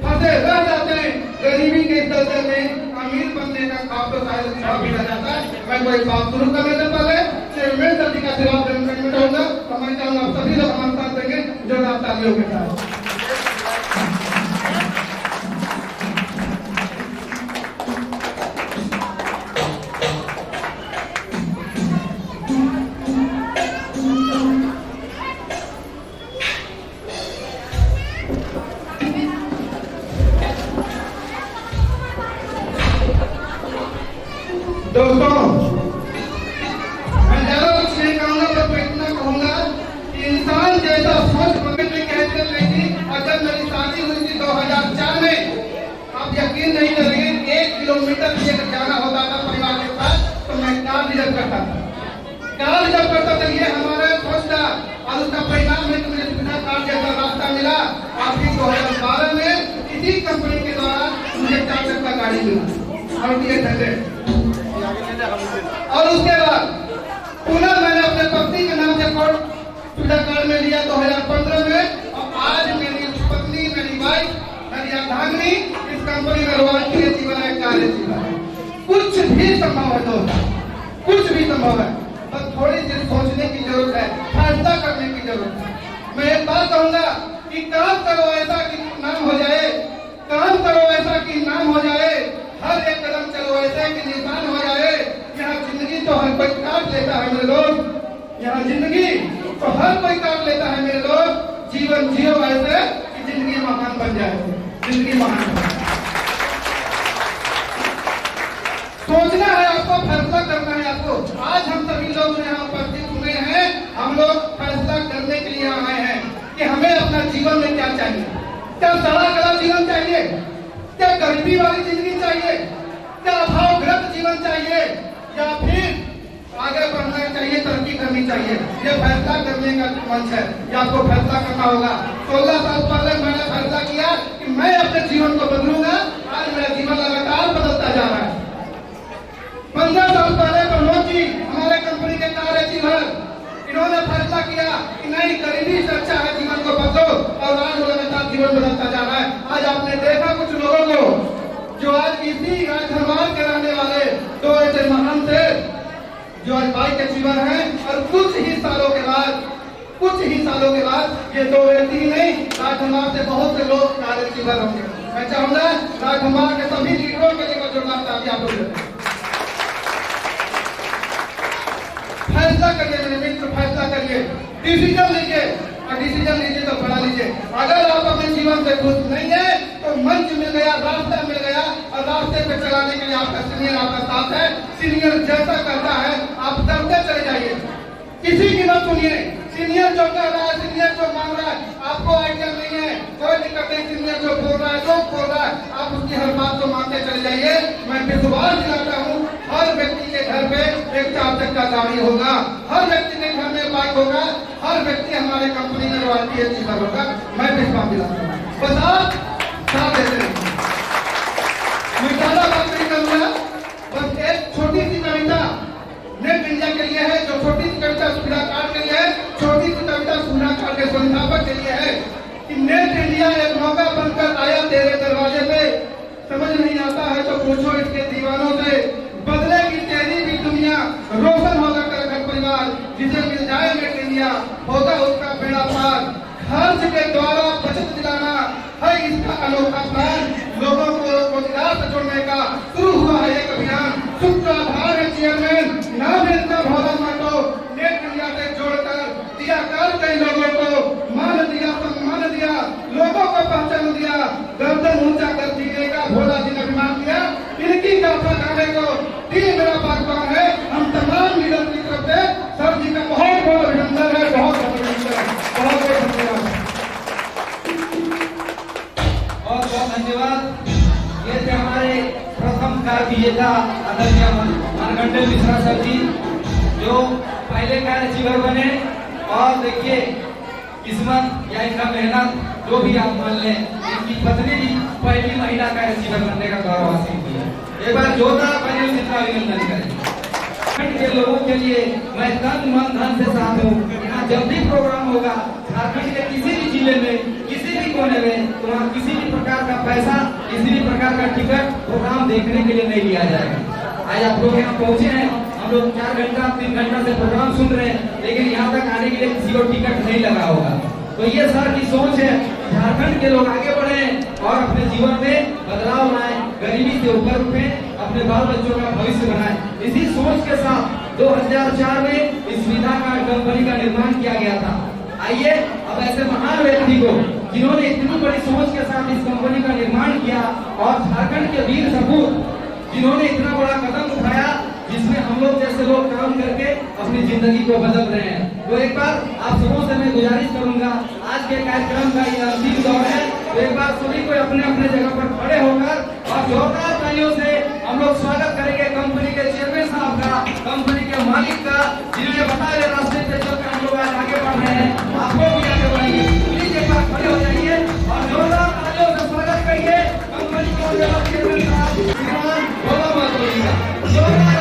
Speaker 1: फंसे रह जाते गरीबी के दलदल में। अमीर बनने का ख्वाब तो शायद भी रह जाता है। मैं कोई बात शुरू करने से पहले चेयरमैन सर जी का जवाब देने में चाहूंगा और मैं चाहूंगा आप सभी लोग हमारे साथ देंगे जोरदार तालियों के साथ। दोस्तों मैं ज्यादा कुछ नहीं कहूंगा, बस मैं इतना कहूंगा कि इंसान जैसा सोच पकड़ने की हैसियत नहीं थी। और जब मेरी शादी हुई थी 2004 में, आप यकीन नहीं करेंगे 1 किलोमीटर भी अगर जाना होता था परिवार के साथ तो मैं कार रिजर्व करता था। कार रिजर्व करता था, ये हमारा सोच था। और उसका परिणाम है कि मुझे सुविधा कार्ड जैसा रास्ता मिला। आपकी 2012 में इसी कंपनी के द्वारा मुझे 4 चक्का गाड़ी मिला और और उसके बाद पुनः मैंने अपने पत्नी के नाम से सुविधा कार्ड में लिया 2015 में। और आज मेरी पत्नी, मेरी वाइफ, मेरी अर्धांगिनी इस कंपनी में रॉयल्टी जीवन है, कार्य जीवन है। कुछ भी संभव है दोस्तों, कुछ भी संभव है, बस थोड़ी सी सोचने की जरूरत है, फैसला करने की जरूरत है। मैं एक बात कहूंगा कि काम करो ऐसा कि नाम हो जाए, काम करो ऐसा कि नाम हो जाए, हर एक कदम चलो ऐसे कि निशान हो जाए। यहाँ जिंदगी तो हर कोई काट लेता है मेरे लोग, यहाँ जिंदगी तो हर कोई काट लेता है मेरे लोग। जीवन जियो ऐसे कि जिंदगी महान बन जाए, जिंदगी महान बन जाए। सोचना है आपको, फैसला करना है आपको। आज हम सभी लोग यहाँ उपस्थित हुए हैं, हम लोग फैसला करने के लिए आए हैं कि हमें अपना जीवन में क्या चाहिए। क्या सड़ा गला जीवन चाहिए, क्या गरीबी वाली जिंदगी चाहिए, क्या अभावग्रस्त जीवन चाहिए, या फिर आगे बढ़ना चाहिए, तरक्की करनी चाहिए। ये फैसला करने का मंच है, ये आपको फैसला करना होगा। 16 साल पहले मैंने फैसला किया कि मैं अपने जीवन को बदलूंगा जीवन लगातार बदलता जा रहा है। 15 साल पहले प्रमोद जी हमारे कंपनी के कार्य चिन्ह, इन्होंने फैसला किया कि नहीं, गरीबी से अच्छा है जीवन को बदलो, और आज लगातार जीवन बदलता जा रहा है। आज आपने देखा कुछ लोगों को जो आज इसी राजधर्मार के रहने वाले दो ऐसे महान थे जो आज बाइक के जीवन है, और कुछ ही सालों के बाद ये दो व्यक्ति ही नहीं, राजधर्मार से बहुत से लोग कार्य जीवन होंगे। मैं चाहूंगा राजधर्मार के सभी लीडरों के लिए जोरदार ताली आप लोग फैसला करिए मेरे मित्र, फैसला करिए, डिसीजन लीजिए, और डिसीजन लीजिए तो बड़ा लीजिए। अगर आप अपने जीवन से खुश नहीं है तो मंच मिल गया, रास्ता मिल गया, और रास्ते पे चलाने के लिए आपका सीनियर आपका साथ है। सीनियर जैसा करता है आप डरते चले जाइए, किसी की मत सुनिए। सीनियर जो कह रहा है, सीनियर जो मांग रहा है, आपको आइडिया नहीं है, कोई दिक्कत नहीं। सीनियर जो बोल रहा है, जो बोल रहा है, आप उसकी हर बात को मानते चले जाइए। मैं विश्वास दिलाता हूँ हर व्यक्ति के घर पे एक 4 चक्का गाड़ी होगा, हर व्यक्ति के घर में बाइक होगा, हर व्यक्ति हमारे कंपनी में रॉयल्टी अचीवर होगा। मैं विश्वास दिलाता हूँ, बस आप साथ देते रहें। मैं ज्यादा बात नहीं करूंगा, बस एक छोटी सी कविता नेट इंडिया के लिए है, जो छोटी सी कविता सुविधा कार्ड के लिए है, छोटी सी कविता सुविधा कार्ड के संस्थापक के लिए है कि नेट इंडिया एक मौका बनकर आया तेरे दरवाजे पे, समझ नहीं आता है तो पूछो इसके दीवानों से, बदलेगी तेरी भी दुनिया, रोशन होगा तेरा घर परिवार, जिसे मिल जाए नेट इंडिया होगा उसका बेड़ा पार। खर्च के द्वारा बचत दिलाना है इसका अनोखा प्लान, लोगों को रोजगार से जोड़ने का शुरू हुआ है एक अभियान। शुक्र आधार है चेयरमैन, ना मिलता भोला माटो, नेट इंडिया से जोड़कर दिया कर कई लोगों को मान दिया, सम्मान दिया, लोगों को पहचान दिया, गर्दन ऊंचा कर जीने का भोला जी ने अभिमान दिया। इनकी गाथा गाने को दिल मेरा बागबान है। हम तमाम लीडर की तरफ से सर जी का बहुत बहुत अभिनंदन है, बहुत अभिनंदन है, बहुत बहुत धन्यवाद।
Speaker 3: बहुत बहुत धन्यवाद। ये थे हमारे प्रथम कार्य विजेता आदरणीय मानगंडे मिश्रा सर जी, जो पहले कार्य चिवर बने। और देखिए किस्मत या इनका मेहनत जो भी आप मान लें, इनकी पत्नी भी पहली महिला कार्य चिवर बनने का गौरव हासिल किया। एक बार जोरदार पहले जितना अभिनंदन करें। के लोगों के लिए मैं तन मन धन से साथ हूँ। यहाँ जब भी प्रोग्राम होगा झारखंड के किसी भी जिले में, किसी भी कोने में, तो वहाँ किसी भी प्रकार का पैसा, किसी भी प्रकार का टिकट प्रोग्राम देखने के लिए नहीं लिया जाएगा। आज आप लोग यहाँ पहुँचे हैं, हम लोग 4 घंटा 3 घंटा से प्रोग्राम सुन रहे हैं, लेकिन यहाँ तक आने के लिए किसी को टिकट नहीं लगा होगा। तो ये सर की सोच है, झारखंड के लोग आगे बढ़े और अपने जीवन में बदलाव लाए, गरीबी से ऊपर उठे, अपने बाल बच्चों का भविष्य बनाए। इसी सोच के साथ 2004 में इस विधा का कंपनी का निर्माण किया गया था। आइए अब ऐसे महान व्यक्ति को, जिन्होंने इतनी बड़ी सोच के साथ इस कंपनी का निर्माण किया, और झारखंड के वीर सपूत जिन्होंने इतना बड़ा कदम उठाया, जिसमें हम लोग जैसे लोग काम करके अपनी जिंदगी को बदल रहे हैं। तो एक बार आप सबों से मैं गुजारिश करूंगा, आज के कार्यक्रम का ये अंतिम दौर है, तो एक बार सभी को अपने अपने जगह पर खड़े होकर और जोरदार तालियों से हम लोग स्वागत करेंगे कंपनी के चेयरमैन साहब का, कंपनी के मालिक का, जिन्होंने बताया रास्ते पे चलकर हम लोग आज आगे बढ़ रहे हैं, आपको भी आगे बढ़ेंगे। प्लीज एक बार खड़े हो जाइए और जोरदार तालियों से स्वागत करिए कंपनी के चेयरमैन साहब श्रीमान भोला माटो जी का। जोरदार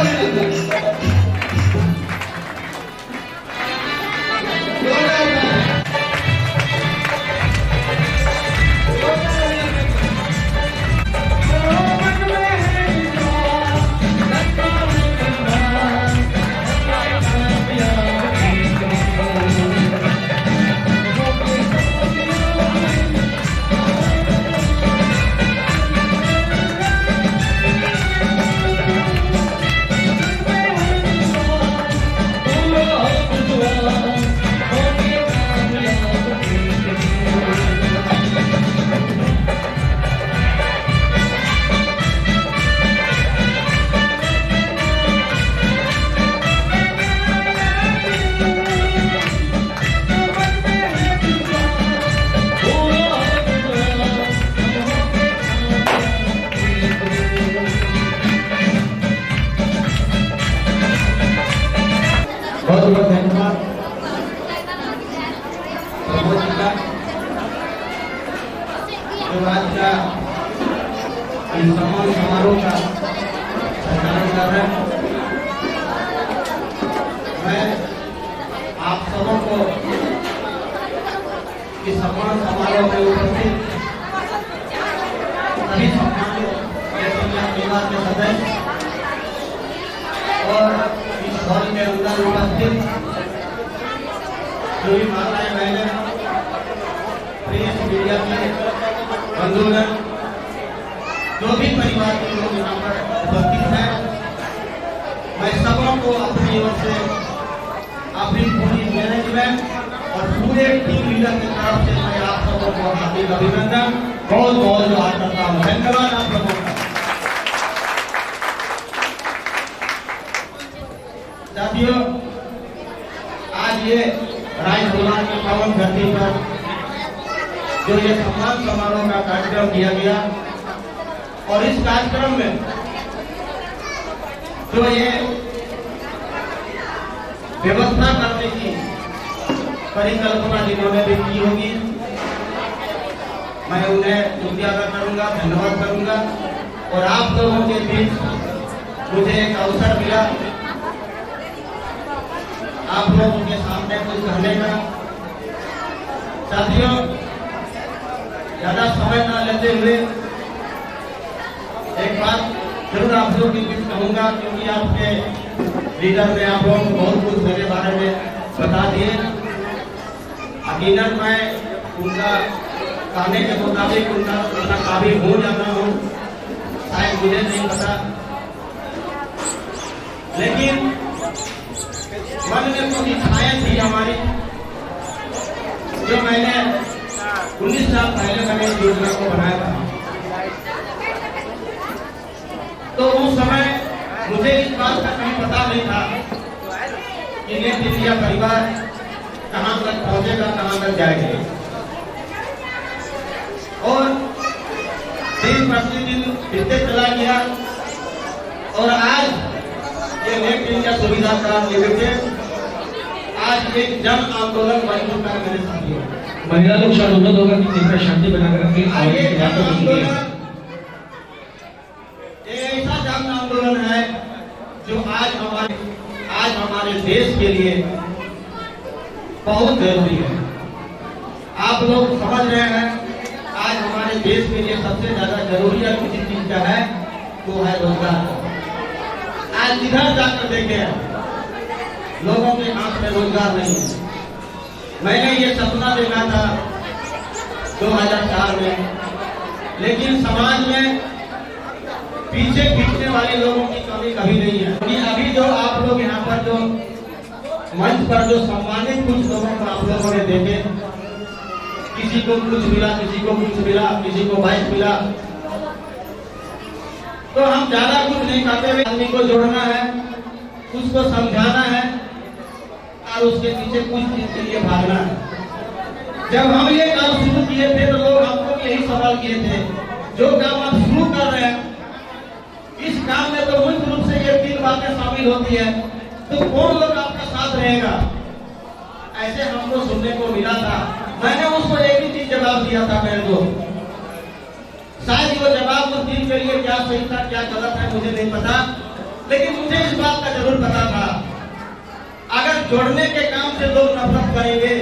Speaker 6: बहुत बहुत धन्यवाद प्रमोद जी का, जो आज का इस सम्मान समारोह का संचालन कर रहे हैं। मैं आप सबों को इस सम्मान समारोह में उपस्थित सभी सम्मानित परिवार के सदस्य और इस हॉल के अंदर उपस्थित जो भी माताएं बहनें, प्रेस मीडिया के बंधुगण, जो भी परिवार के लोग यहाँ पर उपस्थित हैं, मैं सबों को अपनी ओर से अपनी पूरी मैनेजमेंट और पूरे टीम लीडर की तरफ से मैं आप सबों को हार्दिक अभिनंदन बहुत बहुत जोहार करता हूँ। धन्यवाद आप सबों का। साथियों, आज ये राजभवन की पावन धरती पर जो ये सम्मान समारोह का कार्यक्रम किया गया और इस कार्यक्रम में जो ये व्यवस्था करने की परिकल्पना जिन्होंने भी की होगी, मैं उन्हें उजागर करूंगा, धन्यवाद करूंगा। और आप लोगों के बीच मुझे एक अवसर मिला आप लोगों के सामने कुछ कहने का। साथियों, ज्यादा समय न लेते हुए एक बात जरूर आप लोगों के बीच कहूंगा, क्योंकि आपके लीडर ने आप लोगों को बहुत कुछ मेरे बारे में बता दिए। यकीनन मैं उनका कहने के मुताबिक उनका काबिल हो जाता हूँ, शायद मुझे नहीं पता, लेकिन मन में कुछ इच्छाएं थी हमारी, जो मैंने 19 साल पहले मैंने इस योजना को बनाया था। तो उस समय मुझे इस बात का कहीं पता नहीं था कि नेट इंडिया परिवार कहां तक पहुंचेगा, कहां तक जाएगा। और दिन प्रतिदिन बीतते चला गया और आज ये नेट इंडिया सुविधा प्राप्त लिमिटेड आज एक जन आंदोलन बन चुका है मेरे साथियों।
Speaker 5: महिला लोग शांत होगा कि कृपया शांति बनाकर रखें और
Speaker 6: ये
Speaker 5: ये बातों को सुनिए।
Speaker 6: ऐसा जन आंदोलन है जो आज हमारे देश के लिए बहुत जरूरी है। आप लोग समझ रहे हैं, आज हमारे देश के लिए सबसे ज्यादा जरूरी है किसी चीज का है, वो है रोजगार। आज जिधर जाकर देखें लोगों के हाथ में रोजगार नहीं है। मैंने ये सपना देखा था 2004 में, लेकिन समाज में पीछे खींचने वाले लोगों की कमी कभी नहीं है। अभी जो आप लोग यहाँ पर जो मंच पर जो सम्मानित कुछ लोगों को आप लोगों ने देखे, किसी को कुछ मिला, किसी को कुछ मिला, किसी को बाइक मिला, तो हम ज्यादा कुछ नहीं करते हुए आदमी को जोड़ना है, उसको समझाना है और उसके पीछे कुछ चीज के लिए भागना है। जब हम ये काम शुरू किए थे तो लोग हमको यही सवाल किए थे, जो काम आप शुरू कर रहे हैं इस काम में तो मुख्य रूप से ये 3 बातें शामिल होती है, तो कौन लोग आपका साथ रहेगा? ऐसे हमको सुनने को मिला था। मैंने उसको एक ही चीज जवाब दिया था मेरे दोस्त। शायद वो जवाब उस दिन के लिए क्या सही था क्या गलत है मुझे नहीं पता, लेकिन मुझे इस बात का जरूर पता था, अगर जोड़ने के काम से लोग नफरत करेंगे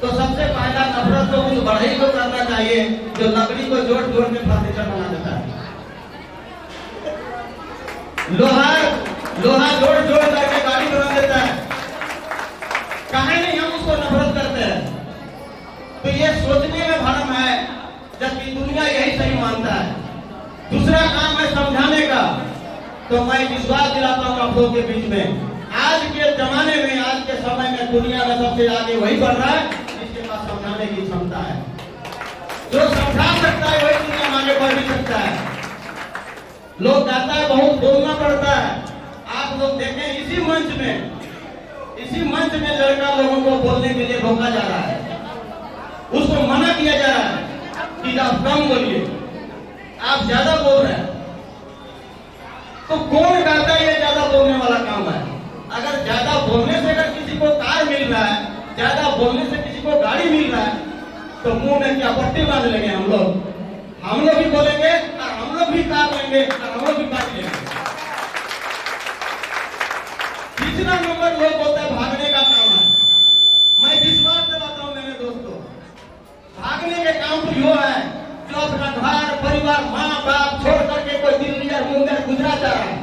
Speaker 6: तो सबसे पहला नफरत तो उस बढ़ई को करना चाहिए जो लकड़ी को जोड़ जोड़ के फर्नीचर बना देता है। लोहा जोड़ जोड़ करके गाड़ी बना देता है, कहीं नहीं हम उसको नफरत करते हैं। तो ये सोचने में भ्रम है, जबकि दुनिया यही सही मानता है। दूसरा काम है समझाने का, तो मैं विश्वास दिलाता हूँ आप लोगों के बीच में, आज के जमाने में, आज के समय में दुनिया में सबसे आगे वही बढ़ रहा है जिसके पास समझाने की क्षमता है। जो समझा सकता है वही दुनिया में आगे बढ़ भी सकता है। लोग कहता है बहुत बोलना पड़ता है, आप लोग देखें इसी मंच में लड़का लोगों को बोलने के लिए रोका जा रहा है, उसको मना किया जा रहा है कि आप कम बोलिए, आप ज्यादा बोल रहे हैं। तो कौन कहता है ये ज्यादा बोलने वाला काम है? अगर ज्यादा बोलने से अगर किसी को कार मिल रहा है, ज्यादा बोलने से किसी को गाड़ी मिल रहा है, तो मुंह में क्या पट्टी बांध लेंगे हम लोग भी बोलेंगे और हम लोग भी काट लेंगे और हम लोग भी काट लेंगे। तीसरा नंबर लोग बोलते हैं भागने का काम है। मैं विश्वास दिलाता हूँ मेरे दोस्तों, भागने के काम तो यो है जो अपना घर परिवार माँ बाप छोड़ करके कोई दिल्ली या मुंबई गुजरात जा रहा है,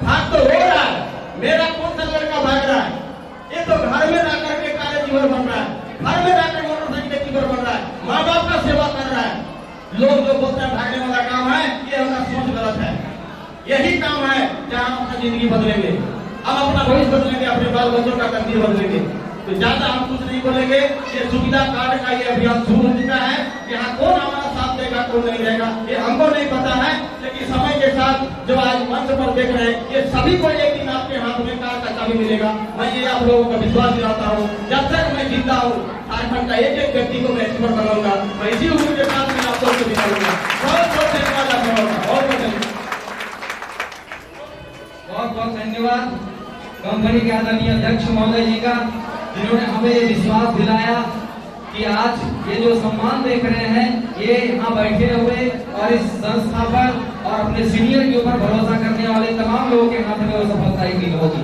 Speaker 6: भाग तो हो रहा है। मेरा कौन सा लड़का भाग रहा है? ये तो घर में रह करके कार्य जीवन बन रहा है, घर में रहकर मोटरसाइकिल के जीवन बन रहा है, माँ बाप का सेवा कर रहा है। लोग जो बोलते हैं भागने वाला काम है, ये हमारा सोच गलत है। यही काम है जहाँ हम अपना जिंदगी बदलेंगे, हम अपना भविष्य बदलेंगे, अपने बाल बच्चों का तकदीर बदलेंगे। तो ज्यादा हम कुछ नहीं बोलेंगे। ये सुविधा कार्ड का ये अभियान शुरू हो चुका है। यहाँ कौन हमारा साथ देगा कौन नहीं देगा ये हमको नहीं पता है, लेकिन समय के साथ जब आज मंच पर देख रहे हैं ये सभी को एक दिन आपके हाथ में कार का चाबी मिलेगा। मैं ये आप लोगों का विश्वास दिलाता हूँ। जब तक मैं जिंदा हूँ झारखंड का एक एक व्यक्ति को मैं एक्सपर्ट बनाऊंगा। मैं इसी उम्र के साथ में आप लोगों को दिखाऊंगा। बहुत बहुत धन्यवाद आप लोगों का, बहुत बहुत धन्यवाद।
Speaker 3: बहुत बहुत धन्यवाद कंपनी के आदरणीय अध्यक्ष महोदय जी का, जिन्होंने हमें ये विश्वास दिलाया कि आज ये जो सम्मान देख रहे हैं ये यहाँ बैठे हुए और इस संस्था पर और अपने सीनियर के ऊपर भरोसा करने वाले तमाम लोगों के हाथ में वो सफलता की होगी।